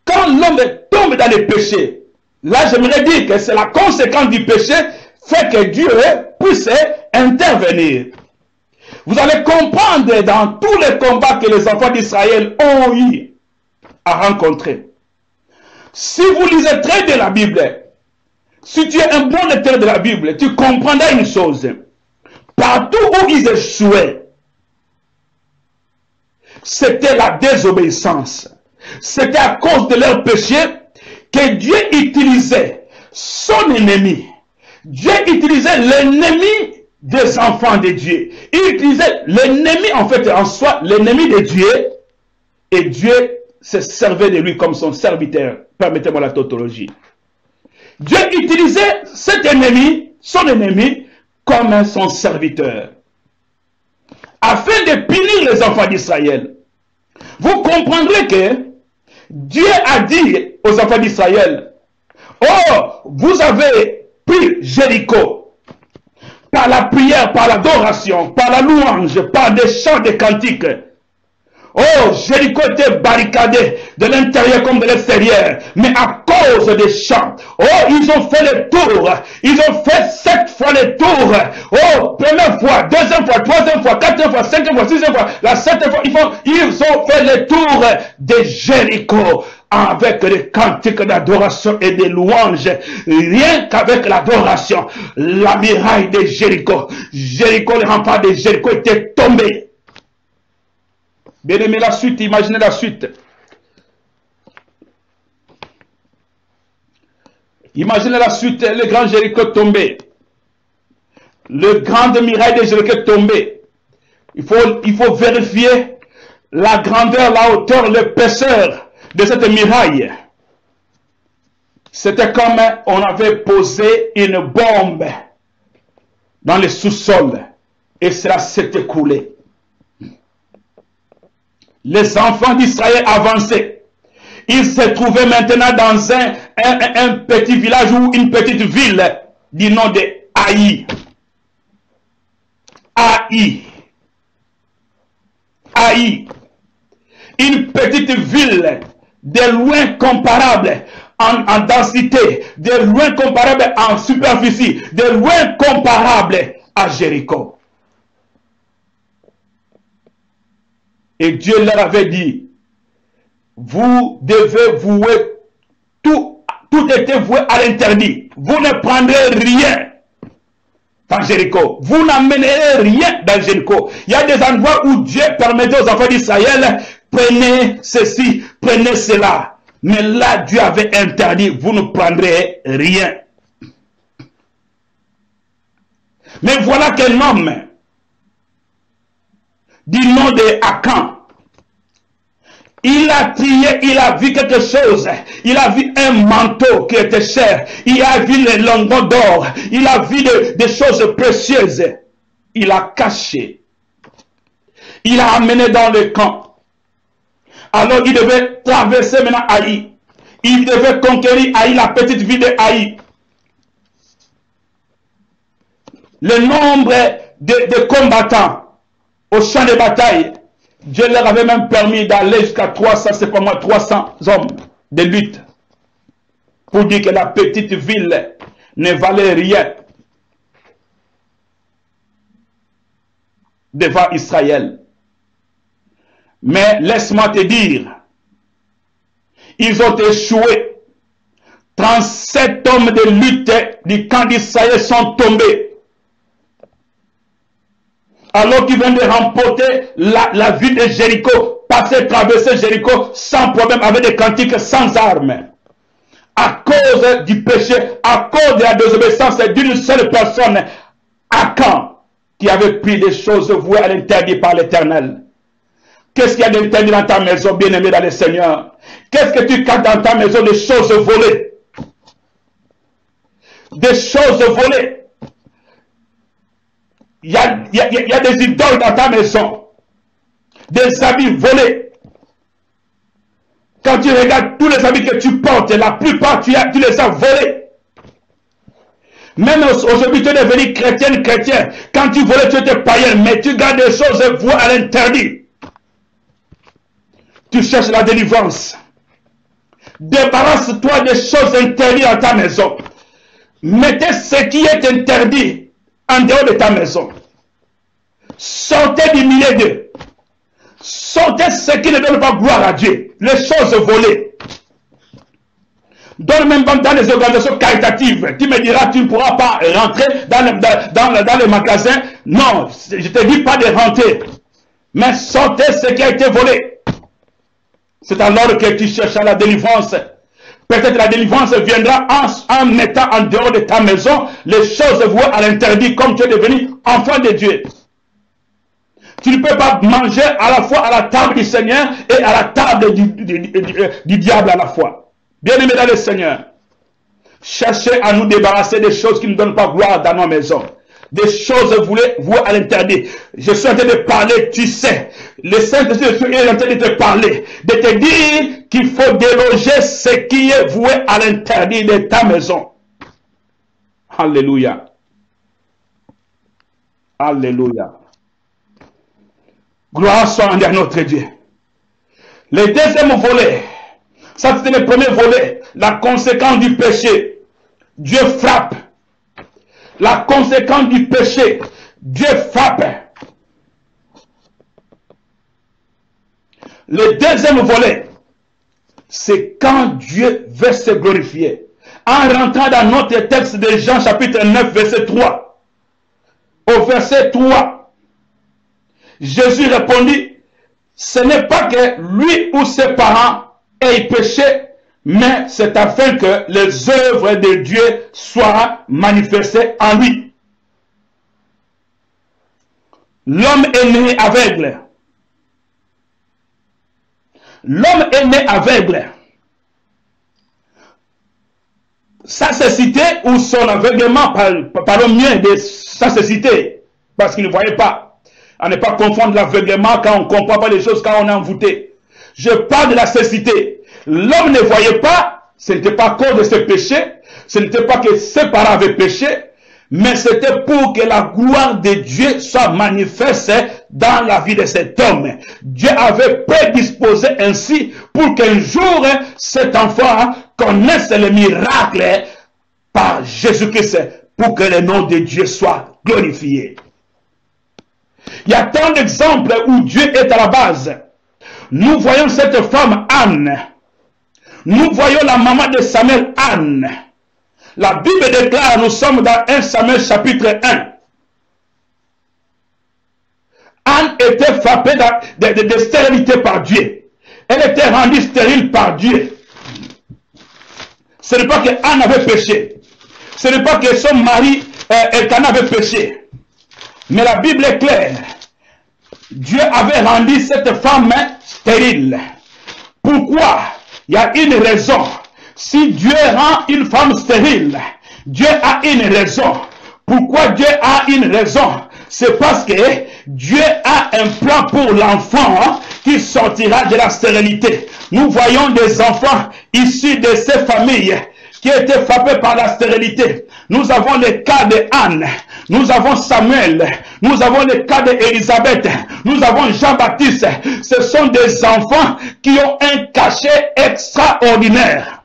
Quand l'homme tombe dans le péché, là j'aimerais dire que c'est la conséquence du péché fait que Dieu puisse intervenir. Vous allez comprendre dans tous les combats que les enfants d'Israël ont eu à rencontrer. Si vous lisez très bien la Bible, si tu es un bon lecteur de la Bible, tu comprendras une chose. Partout où ils échouaient, c'était la désobéissance. C'était à cause de leur péché que Dieu utilisait son ennemi. Dieu utilisait l'ennemi des enfants de Dieu. Il utilisait l'ennemi en fait en soi, l'ennemi de Dieu. Et Dieu se servait de lui comme son serviteur. Permettez-moi la tautologie. Dieu utilisait cet ennemi, son ennemi, comme son serviteur. Afin de punir les enfants d'Israël. Vous comprendrez que Dieu a dit aux enfants d'Israël, oh, vous avez pris Jéricho par la prière, par l'adoration, par la louange, par des chants de cantiques. Oh, Jéricho était barricadé de l'intérieur comme de l'extérieur, mais à cause des chants. Oh, ils ont fait le tour. Ils ont fait 7 fois le tour. Oh, première fois, deuxième fois, troisième fois, quatrième fois, cinquième fois, sixième fois, la septième fois. Ils ont fait le tour de Jéricho avec les cantiques d'adoration et de louanges. Rien qu'avec l'adoration, la muraille de Jéricho, le rempart de Jéricho était tombé. Bien aimé, la suite, imaginez la suite. Imaginez la suite, le grand Jéricho tombé. Le grand muraille de Jéricho tombé. Il faut vérifier la grandeur, la hauteur, l'épaisseur de cette muraille. C'était comme on avait posé une bombe dans le sous-sol et cela s'est écoulé. Les enfants d'Israël avançaient. Ils se trouvaient maintenant dans un petit village ou une petite ville du nom de Haï. Haï. Haï. Une petite ville de loin comparable en densité, de loin comparable en superficie, de loin comparable à Jéricho. Et Dieu leur avait dit, vous devez vouer, tout était voué à l'interdit. Vous ne prendrez rien dans Jéricho. Vous n'amènerez rien dans Jéricho. Il y a des endroits où Dieu permettait aux enfants d'Israël, prenez ceci, prenez cela. Mais là, Dieu avait interdit, vous ne prendrez rien. Mais voilà qu'un homme du nom de Akan, il a trié, il a vu quelque chose, il a vu un manteau qui était cher, il a vu les lingots d'or, il a vu des choses précieuses, il a caché, il a amené dans le camp. Alors il devait traverser maintenant Haï. Il devait conquérir Haï, la petite ville de Haï. Le nombre de combattants au champ de bataille, Dieu leur avait même permis d'aller jusqu'à 300, c'est pas moi, 300 hommes de lutte. Pour dire que la petite ville ne valait rien devant Israël. Mais laisse-moi te dire, ils ont échoué. 37 hommes de lutte du camp d'Israël sont tombés. Alors qu'ils viennent de remporter la ville de Jéricho, passer, traverser Jéricho sans problème, avec des cantiques, sans armes. À cause du péché, à cause de la désobéissance d'une seule personne, Akan, qui avait pris des choses vouées à l'interdit par l'Éternel. Qu'est-ce qu'il y a d'interdit dans ta maison, bien-aimé dans le Seigneur? Qu'est-ce que tu gardes dans ta maison? Des choses volées. Des choses volées. Il y a des idoles dans ta maison. Des habits volés. Quand tu regardes tous les habits que tu portes, la plupart tu les as volés. Même aujourd'hui tu es devenu chrétien. Quand tu volais, tu étais païen, mais tu gardes des choses vouées à l'interdit. Tu cherches la délivrance. Débarrasse-toi des choses interdites dans ta maison. Mettez ce qui est interdit en dehors de ta maison. Sortez du milieu d'eux. Sortez ce qui ne donne pas gloire à Dieu. Les choses volées. Donne même dans les organisations caritatives. Tu me diras, tu ne pourras pas rentrer dans les magasins. Non, je ne te dis pas de rentrer. Mais sortez ce qui a été volé. C'est alors que tu cherches la délivrance. Peut-être la délivrance viendra en mettant en dehors de ta maison les choses vouées à l'interdit, comme tu es devenu enfant de Dieu. Tu ne peux pas manger à la fois à la table du Seigneur et à la table du diable à la fois. Bien-aimés dans le Seigneur, cherchez à nous débarrasser des choses qui ne donnent pas gloire dans nos maisons. Des choses vouées à l'interdit. Je suis en train de parler, tu sais. Le Saint-Esprit est en train de te parler, de te dire qu'il faut déloger ce qui est voué à l'interdit de ta maison. Alléluia. Alléluia. Gloire soit à notre Dieu. Le deuxième volet, ça c'était le premier volet, la conséquence du péché. Dieu frappe. La conséquence du péché, Dieu frappe. Le deuxième volet, c'est quand Dieu veut se glorifier. En rentrant dans notre texte de Jean chapitre 9, verset 3. Au verset 3, Jésus répondit, ce n'est pas que lui ou ses parents aient péché, mais c'est afin que les œuvres de Dieu soient manifestées en lui. L'homme est né aveugle. L'homme est né aveugle. Sa cécité ou son aveuglement, parlons mieux de sa cécité, parce qu'il ne voyait pas. À ne pas confondre l'aveuglement quand on ne comprend pas les choses, quand on est envoûté. Je parle de la cécité. L'homme ne voyait pas, ce n'était pas à cause de ses péchés, ce n'était pas que ses parents avaient péché, mais c'était pour que la gloire de Dieu soit manifeste dans la vie de cet homme. Dieu avait prédisposé ainsi pour qu'un jour, cet enfant connaisse le miracle par Jésus-Christ, pour que le nom de Dieu soit glorifié. Il y a tant d'exemples où Dieu est à la base. Nous voyons cette femme Anne. Nous voyons la maman de Samuel, Anne. La Bible déclare, nous sommes dans 1 Samuel chapitre 1. Anne était frappée de stérilité par Dieu. Elle était rendue stérile par Dieu. Ce n'est pas que Anne avait péché. Ce n'est pas que son mari Elkanah avait péché. Mais la Bible est claire. Dieu avait rendu cette femme stérile. Pourquoi? Il y a une raison. Si Dieu rend une femme stérile, Dieu a une raison. Pourquoi Dieu a une raison? C'est parce que Dieu a un plan pour l'enfant qui sortira de la stérilité. Nous voyons des enfants issus de ces familles qui étaient frappées par la stérilité. Nous avons le cas de Anne, nous avons Samuel, nous avons le cas d'Élisabeth, nous avons Jean-Baptiste. Ce sont des enfants qui ont un cachet extraordinaire.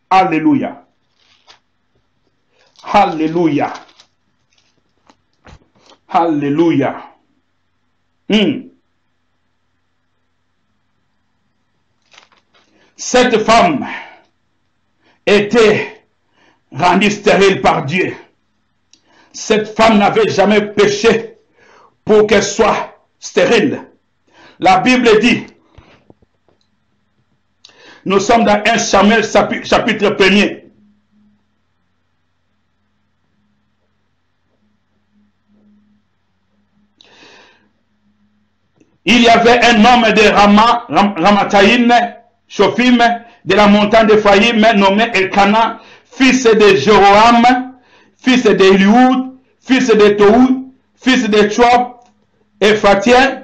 Alléluia. Alléluia. Alléluia. Cette femme était rendue stérile par Dieu. Cette femme n'avait jamais péché pour qu'elle soit stérile. La Bible dit, nous sommes dans 1 Samuel chapitre 1er. Il y avait un homme de Ramathaïm, Shophim, de la montagne d'Ephraïm, nommé Elkana, fils de Jéroham, fils d'Eliud, fils de Tohu, fils de Tchoab, Ephatien.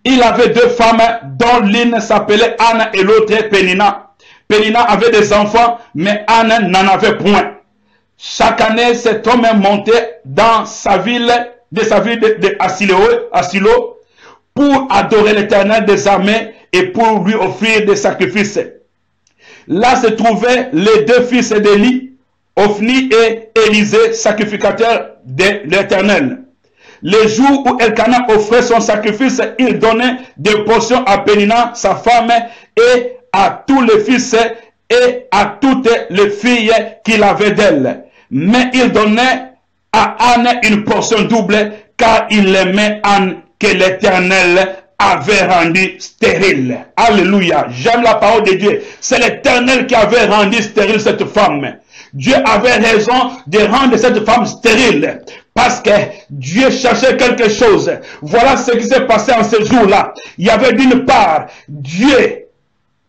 Il avait deux femmes dont l'une s'appelait Anne et l'autre Pénina. Pénina avait des enfants, mais Anne n'en avait point. Chaque année, cet homme montait dans sa ville, de Asilo, pour adorer l'Éternel des armées et pour lui offrir des sacrifices. Là se trouvaient les deux fils d'Élie, Ophni et Élisée, sacrificateurs de l'Éternel. Le jour où Elkana offrait son sacrifice, il donnait des portions à Pénina, sa femme, et à tous les fils et à toutes les filles qu'il avait d'elle. Mais il donnait à Anne une portion double, car il aimait Anne que l'Éternel avait rendu stérile. Alléluia. J'aime la parole de Dieu. C'est l'Éternel qui avait rendu stérile cette femme. Dieu avait raison de rendre cette femme stérile. Parce que Dieu cherchait quelque chose. Voilà ce qui s'est passé en ce jour-là. Il y avait d'une part Dieu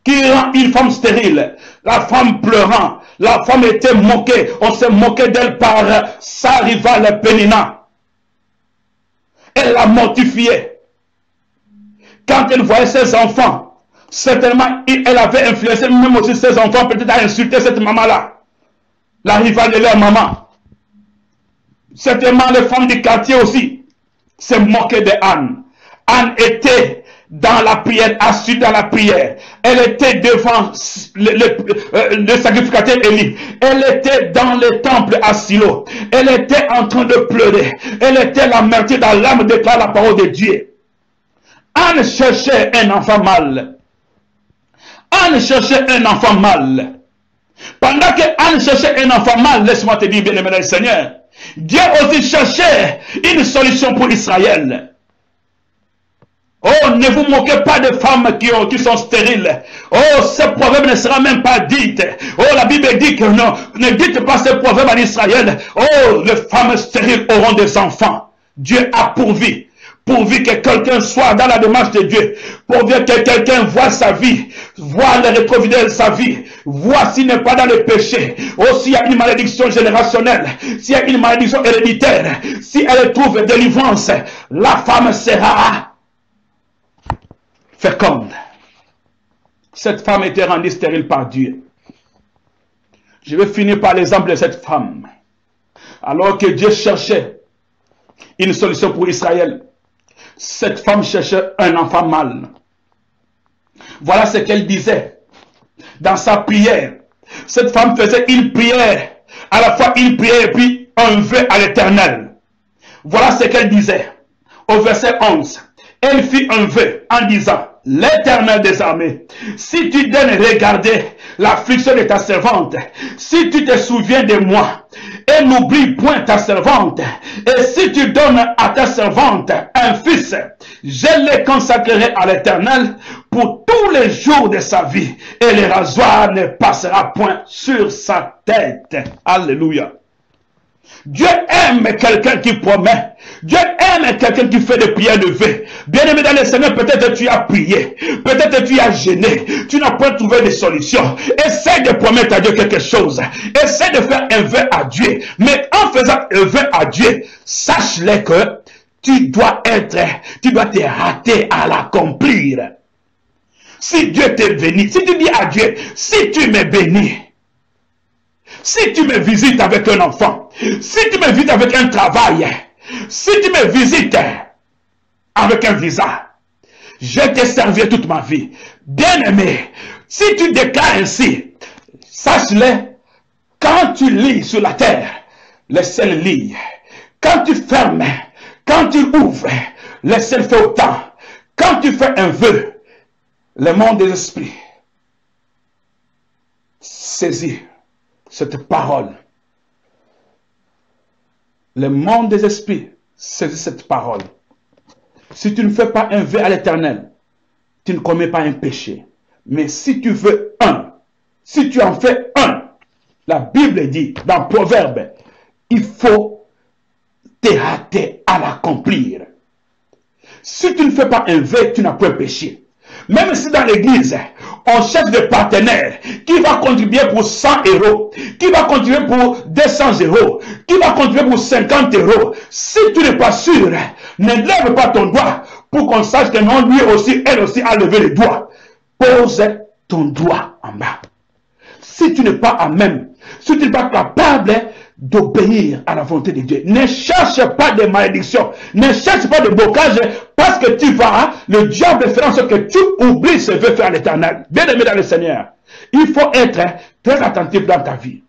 qui rend une femme stérile. La femme pleurant. La femme était moquée. On se moquait d'elle par sa rivale Pénina. Elle l'a mortifiée. Quand elle voyait ses enfants, certainement elle avait influencé même aussi ses enfants peut-être à insulter cette maman-là. La rivale de leur maman. Certainement les femmes du quartier aussi se moquaient de Anne. Anne était dans la prière, assise dans la prière. Elle était devant le sacrificateur Élie. Elle était dans le temple à Silo. Elle était en train de pleurer. Elle était la martyre dans l'âme, déclare la parole de Dieu. Anne cherchait un enfant mâle. Anne cherchait un enfant mâle. Pendant que Anne cherchait un enfant mâle, laisse-moi te dire, bien-aimé dans le Seigneur, Dieu aussi cherchait une solution pour Israël. Oh, ne vous moquez pas de femmes qui sont stériles. Oh, ce proverbe ne sera même pas dit. Oh, la Bible dit que non, ne dites pas ce proverbe en Israël. Oh, les femmes stériles auront des enfants. Dieu a pourvu. Pourvu que quelqu'un soit dans la démarche de Dieu, pourvu que quelqu'un voit sa vie, voit le rétroviseur de sa vie, voit s'il n'est pas dans le péché, ou s'il y a une malédiction générationnelle, s'il y a une malédiction héréditaire, si elle trouve délivrance, la femme sera féconde. Cette femme était rendue stérile par Dieu. Je vais finir par l'exemple de cette femme. Alors que Dieu cherchait une solution pour Israël, cette femme cherchait un enfant mâle. Voilà ce qu'elle disait dans sa prière. Cette femme faisait une prière, à la fois une prière et puis un vœu à l'Éternel. Voilà ce qu'elle disait. Au verset 11, elle fit un vœu en disant, l'Éternel des armées, si tu daignes regarder l'affliction de ta servante, si tu te souviens de moi, et n'oublie point ta servante, et si tu donnes à ta servante un fils, je le consacrerai à l'Éternel pour tous les jours de sa vie, et le rasoir ne passera point sur sa tête. Alléluia. Dieu aime quelqu'un qui promet. Dieu aime quelqu'un qui fait des prières de vœux. Bien-aimé dans le Seigneur, peut-être tu as prié. Peut-être tu as gêné. Tu n'as pas trouvé de solution. Essaie de promettre à Dieu quelque chose. Essaie de faire un vœu à Dieu. Mais en faisant un vœu à Dieu, sache-le que tu dois te hâter à l'accomplir. si Dieu te bénit, si tu dis à Dieu, si tu me bénis, si tu me visites avec un enfant, si tu me visites avec un travail, si tu me visites avec un visa, je te servirai toute ma vie. Bien-aimé, si tu déclares ainsi, sache-le, quand tu lis sur la terre, le ciel lit. Quand tu fermes, quand tu ouvres, le ciel fait autant. Quand tu fais un vœu, le monde des esprits saisit cette parole. Le monde des esprits saisit cette parole. Si tu ne fais pas un vœu à l'Éternel, tu ne commets pas un péché. Mais si tu veux un, si tu en fais un, la Bible dit dans Proverbe, il faut te hâter à l'accomplir. Si tu ne fais pas un vœu, tu n'as pas péché. Même si dans l'église, on cherche des partenaires qui va contribuer pour 100 €, qui va contribuer pour 200 €, qui va contribuer pour 50 €. Si tu n'es pas sûr, ne lève pas ton doigt pour qu'on sache que non, lui aussi, elle aussi a levé le doigt. Pose ton doigt en bas. Si tu n'es pas à même, si tu n'es pas capable d'obéir à la volonté de Dieu, ne cherche pas de malédiction, ne cherche pas de blocage, parce que tu vas, le diable fera en sorte que tu oublies ce vœu fait à l'Éternel. Bien aimé dans le Seigneur, il faut être très attentif dans ta vie.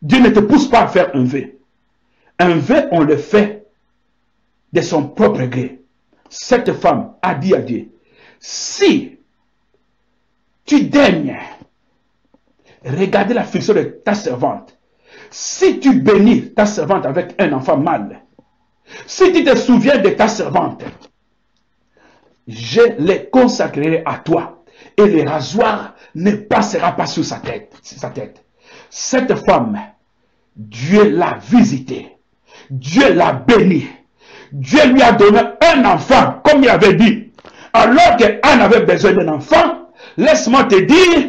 Dieu ne te pousse pas à faire un vœu. Un vœu, on le fait de son propre gré. Cette femme a dit à Dieu, si tu daignes regarder la fonction de ta servante, si tu bénis ta servante avec un enfant mâle, si tu te souviens de ta servante, je les consacrerai à toi et le rasoir ne passera pas sur sa tête. Cette femme, Dieu l'a visitée, Dieu l'a bénie, Dieu lui a donné un enfant, comme il avait dit. Alors qu'Anne avait besoin d'un enfant, laisse-moi te dire,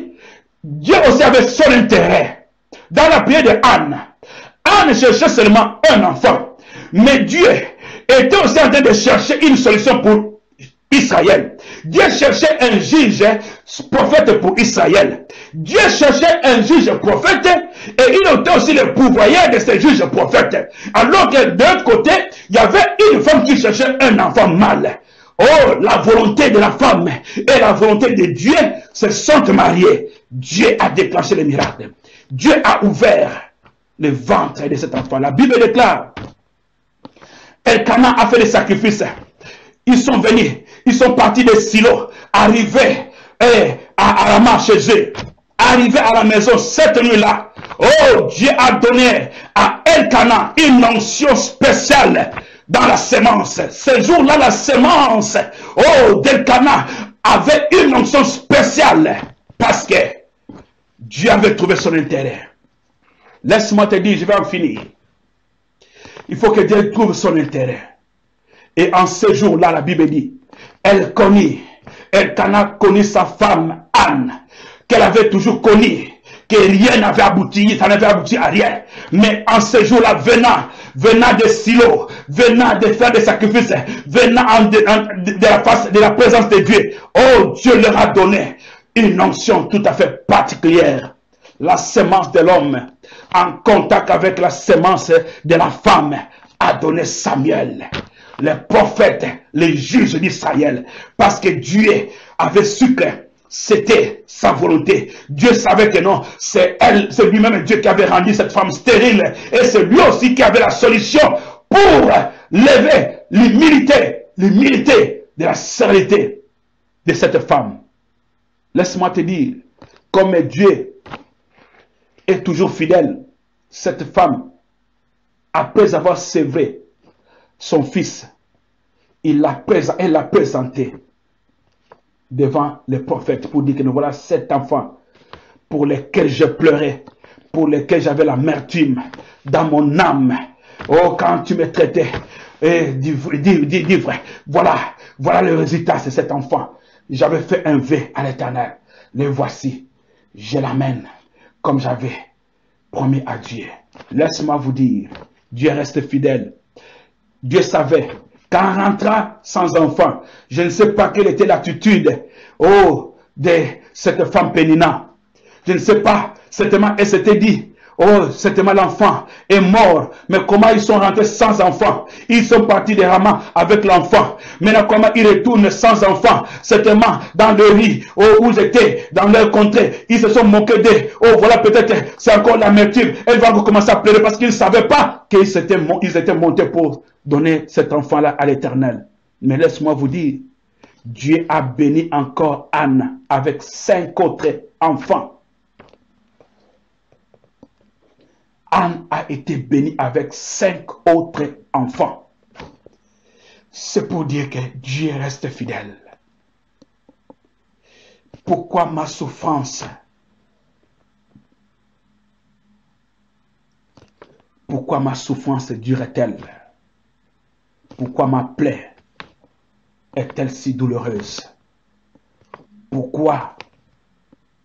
Dieu aussi avait son intérêt. Dans la prière de Anne, Anne cherchait seulement un enfant. Mais Dieu était aussi en train de chercher une solution pour Israël. Dieu cherchait un juge prophète pour Israël. Dieu cherchait un juge prophète et il était aussi le pourvoyeur de ce juge prophète. Alors que de l'autre côté, il y avait une femme qui cherchait un enfant mâle. Oh, la volonté de la femme et la volonté de Dieu se sont mariées. Dieu a déclenché le miracle. Dieu a ouvert le ventre de cet enfant. La Bible déclare, Elkanah a fait des sacrifices. Ils sont venus, ils sont partis de Silo, arrivés à la marche chez eux, arrivés à la maison cette nuit-là. Oh, Dieu a donné à Elkanah une onction spéciale dans la sémence. Ce jour-là, la sémence, oh, d'Elkanah avait une onction spéciale parce que Dieu avait trouvé son intérêt. Laisse-moi te dire, je vais en finir. Il faut que Dieu trouve son intérêt. Et en ce jour-là, la Bible dit, Elkanah connut sa femme Anne, qu'elle avait toujours connue, que rien n'avait abouti, ça n'avait abouti à rien. Mais en ce jour-là, venant de Silo, venant de faire des sacrifices, venant de la présence de Dieu, oh, Dieu leur a donné une onction tout à fait particulière. La sémence de l'homme, en contact avec la sémence de la femme, a donné Samuel, le prophète, le juge d'Israël, parce que Dieu avait su que c'était sa volonté. Dieu savait que non, c'est lui-même Dieu qui avait rendu cette femme stérile, et c'est lui aussi qui avait la solution pour lever l'humilité de la sérénité de cette femme. Laisse-moi te dire, comme Dieu est toujours fidèle, cette femme, après avoir sévré son fils, elle l'a présenté devant le prophète pour dire que voilà cet enfant pour lequel je pleurais, pour lequel j'avais l'amertume dans mon âme. Oh, quand tu me traitais d'ivre, voilà le résultat, c'est cet enfant. J'avais fait un vœu à l'Éternel. Le voici, je l'amène comme j'avais promis à Dieu. Laisse-moi vous dire, Dieu reste fidèle. Dieu savait quand on rentra sans enfant, je ne sais pas quelle était l'attitude de cette femme Pénina. Je ne sais pas, certainement elle s'était dit, certainement l'enfant est mort, mais comment ils sont rentrés sans enfant? Ils sont partis de Rama avec l'enfant. Maintenant, comment ils retournent sans enfant? Certainement, dans le riz, où ils étaient, dans leur contrée, ils se sont moqués d'eux. Voilà, peut-être, c'est encore l'amertume. Elle va recommencer à pleurer parce qu'ils ne savaient pas qu'ils étaient montés pour donner cet enfant-là à l'Éternel. Mais laisse-moi vous dire, Dieu a béni encore Anne avec 5 autres enfants. Anne a été bénie avec 5 autres enfants. C'est pour dire que Dieu reste fidèle. Pourquoi ma souffrance? Pourquoi ma souffrance dure-t-elle? Pourquoi ma plaie est-elle si douloureuse? Pourquoi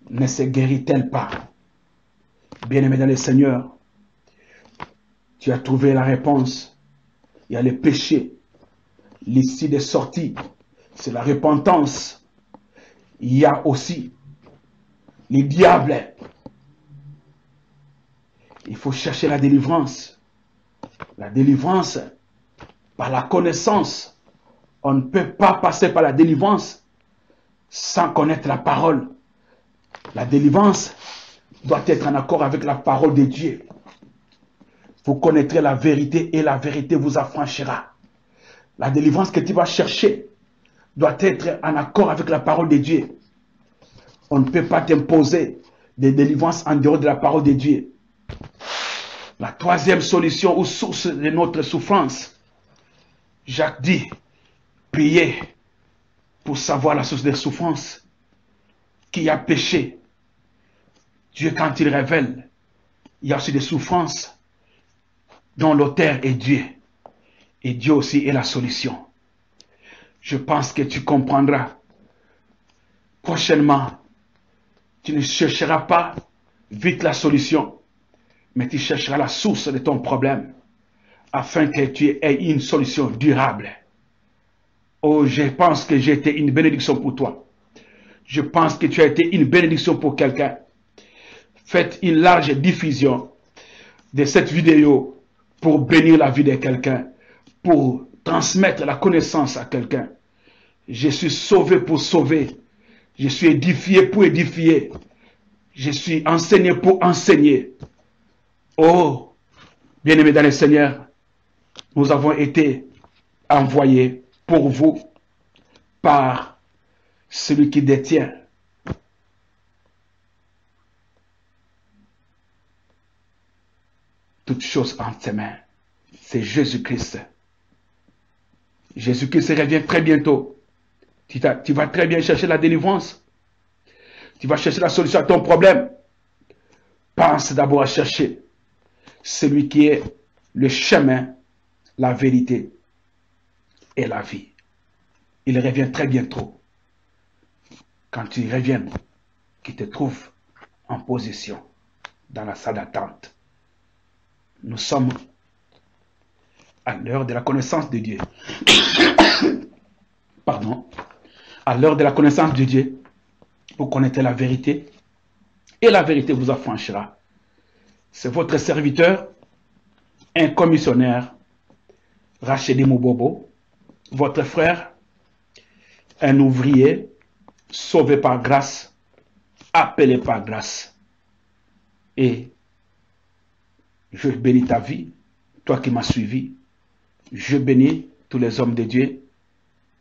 ne se guérit-elle pas? Bien-aimé dans le Seigneur, tu as trouvé la réponse. Il y a le péché. L'issue de sortie, c'est la repentance. Il y a aussi les diables. Il faut chercher la délivrance. La délivrance par la connaissance. On ne peut pas passer par la délivrance sans connaître la parole. La délivrance doit être en accord avec la parole de Dieu. Vous connaîtrez la vérité et la vérité vous affranchira. La délivrance que tu vas chercher doit être en accord avec la parole de Dieu. On ne peut pas t'imposer des délivrances en dehors de la parole de Dieu. La troisième solution ou source de notre souffrance, Jacques dit, priez pour savoir la source des souffrances. Qui a péché? Dieu, quand il révèle, il y a aussi des souffrances dont l'auteur est Dieu. Et Dieu aussi est la solution. Je pense que tu comprendras. Prochainement, tu ne chercheras pas vite la solution, mais tu chercheras la source de ton problème, afin que tu aies une solution durable. Oh, je pense que j'ai été une bénédiction pour toi. Je pense que tu as été une bénédiction pour quelqu'un. Faites une large diffusion de cette vidéo pour bénir la vie de quelqu'un, pour transmettre la connaissance à quelqu'un. Je suis sauvé pour sauver. Je suis édifié pour édifier. Je suis enseigné pour enseigner. Oh, bien-aimés dans le Seigneur, nous avons été envoyés pour vous par celui qui détient toutes choses en ses mains. C'est Jésus-Christ. Jésus-Christ revient très bientôt. Tu vas très bien chercher la délivrance. Tu vas chercher la solution à ton problème. Pense d'abord à chercher celui qui est le chemin, la vérité et la vie. Il revient très bientôt. Quand tu reviens, qu'il te trouve en position dans la salle d'attente. Nous sommes à l'heure de la connaissance de Dieu. Pardon. À l'heure de la connaissance de Dieu, vous connaîtrez la vérité et la vérité vous affranchira. C'est votre serviteur, un commissionnaire, Rachedi Moubobo, votre frère, un ouvrier, sauvé par grâce, appelé par grâce. Et je bénis ta vie, toi qui m'as suivi. Je bénis tous les hommes de Dieu.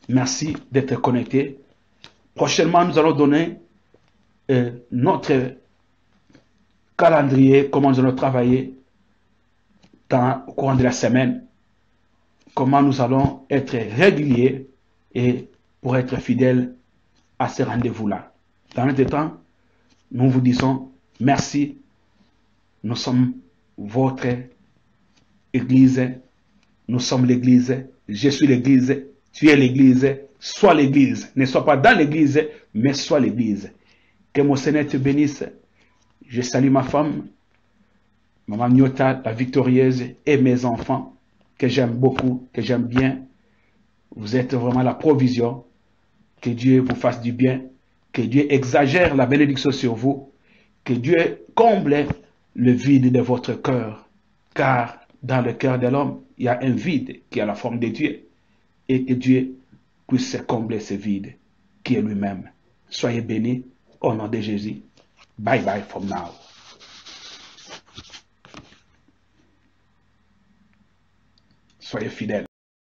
Merci d'être connectés. Prochainement, nous allons donner notre calendrier, comment nous allons travailler au courant de la semaine, comment nous allons être réguliers et pour être fidèles à ces rendez-vous-là. Dans notre temps, nous vous disons merci. Nous sommes votre église. Nous sommes l'église. Je suis l'église. Tu es l'église. Sois l'église. Ne sois pas dans l'église, mais sois l'église. Que mon Seigneur te bénisse. Je salue ma femme, Maman Nyota, la victorieuse, et mes enfants, que j'aime beaucoup, que j'aime bien. Vous êtes vraiment la provision. Que Dieu vous fasse du bien. Que Dieu exagère la bénédiction sur vous. Que Dieu comble le vide de votre cœur. Car dans le cœur de l'homme, il y a un vide qui a la forme de Dieu. Et que Dieu puisse combler ce vide qui est lui-même. Soyez bénis au nom de Jésus. Bye bye from now. Soyez fidèles.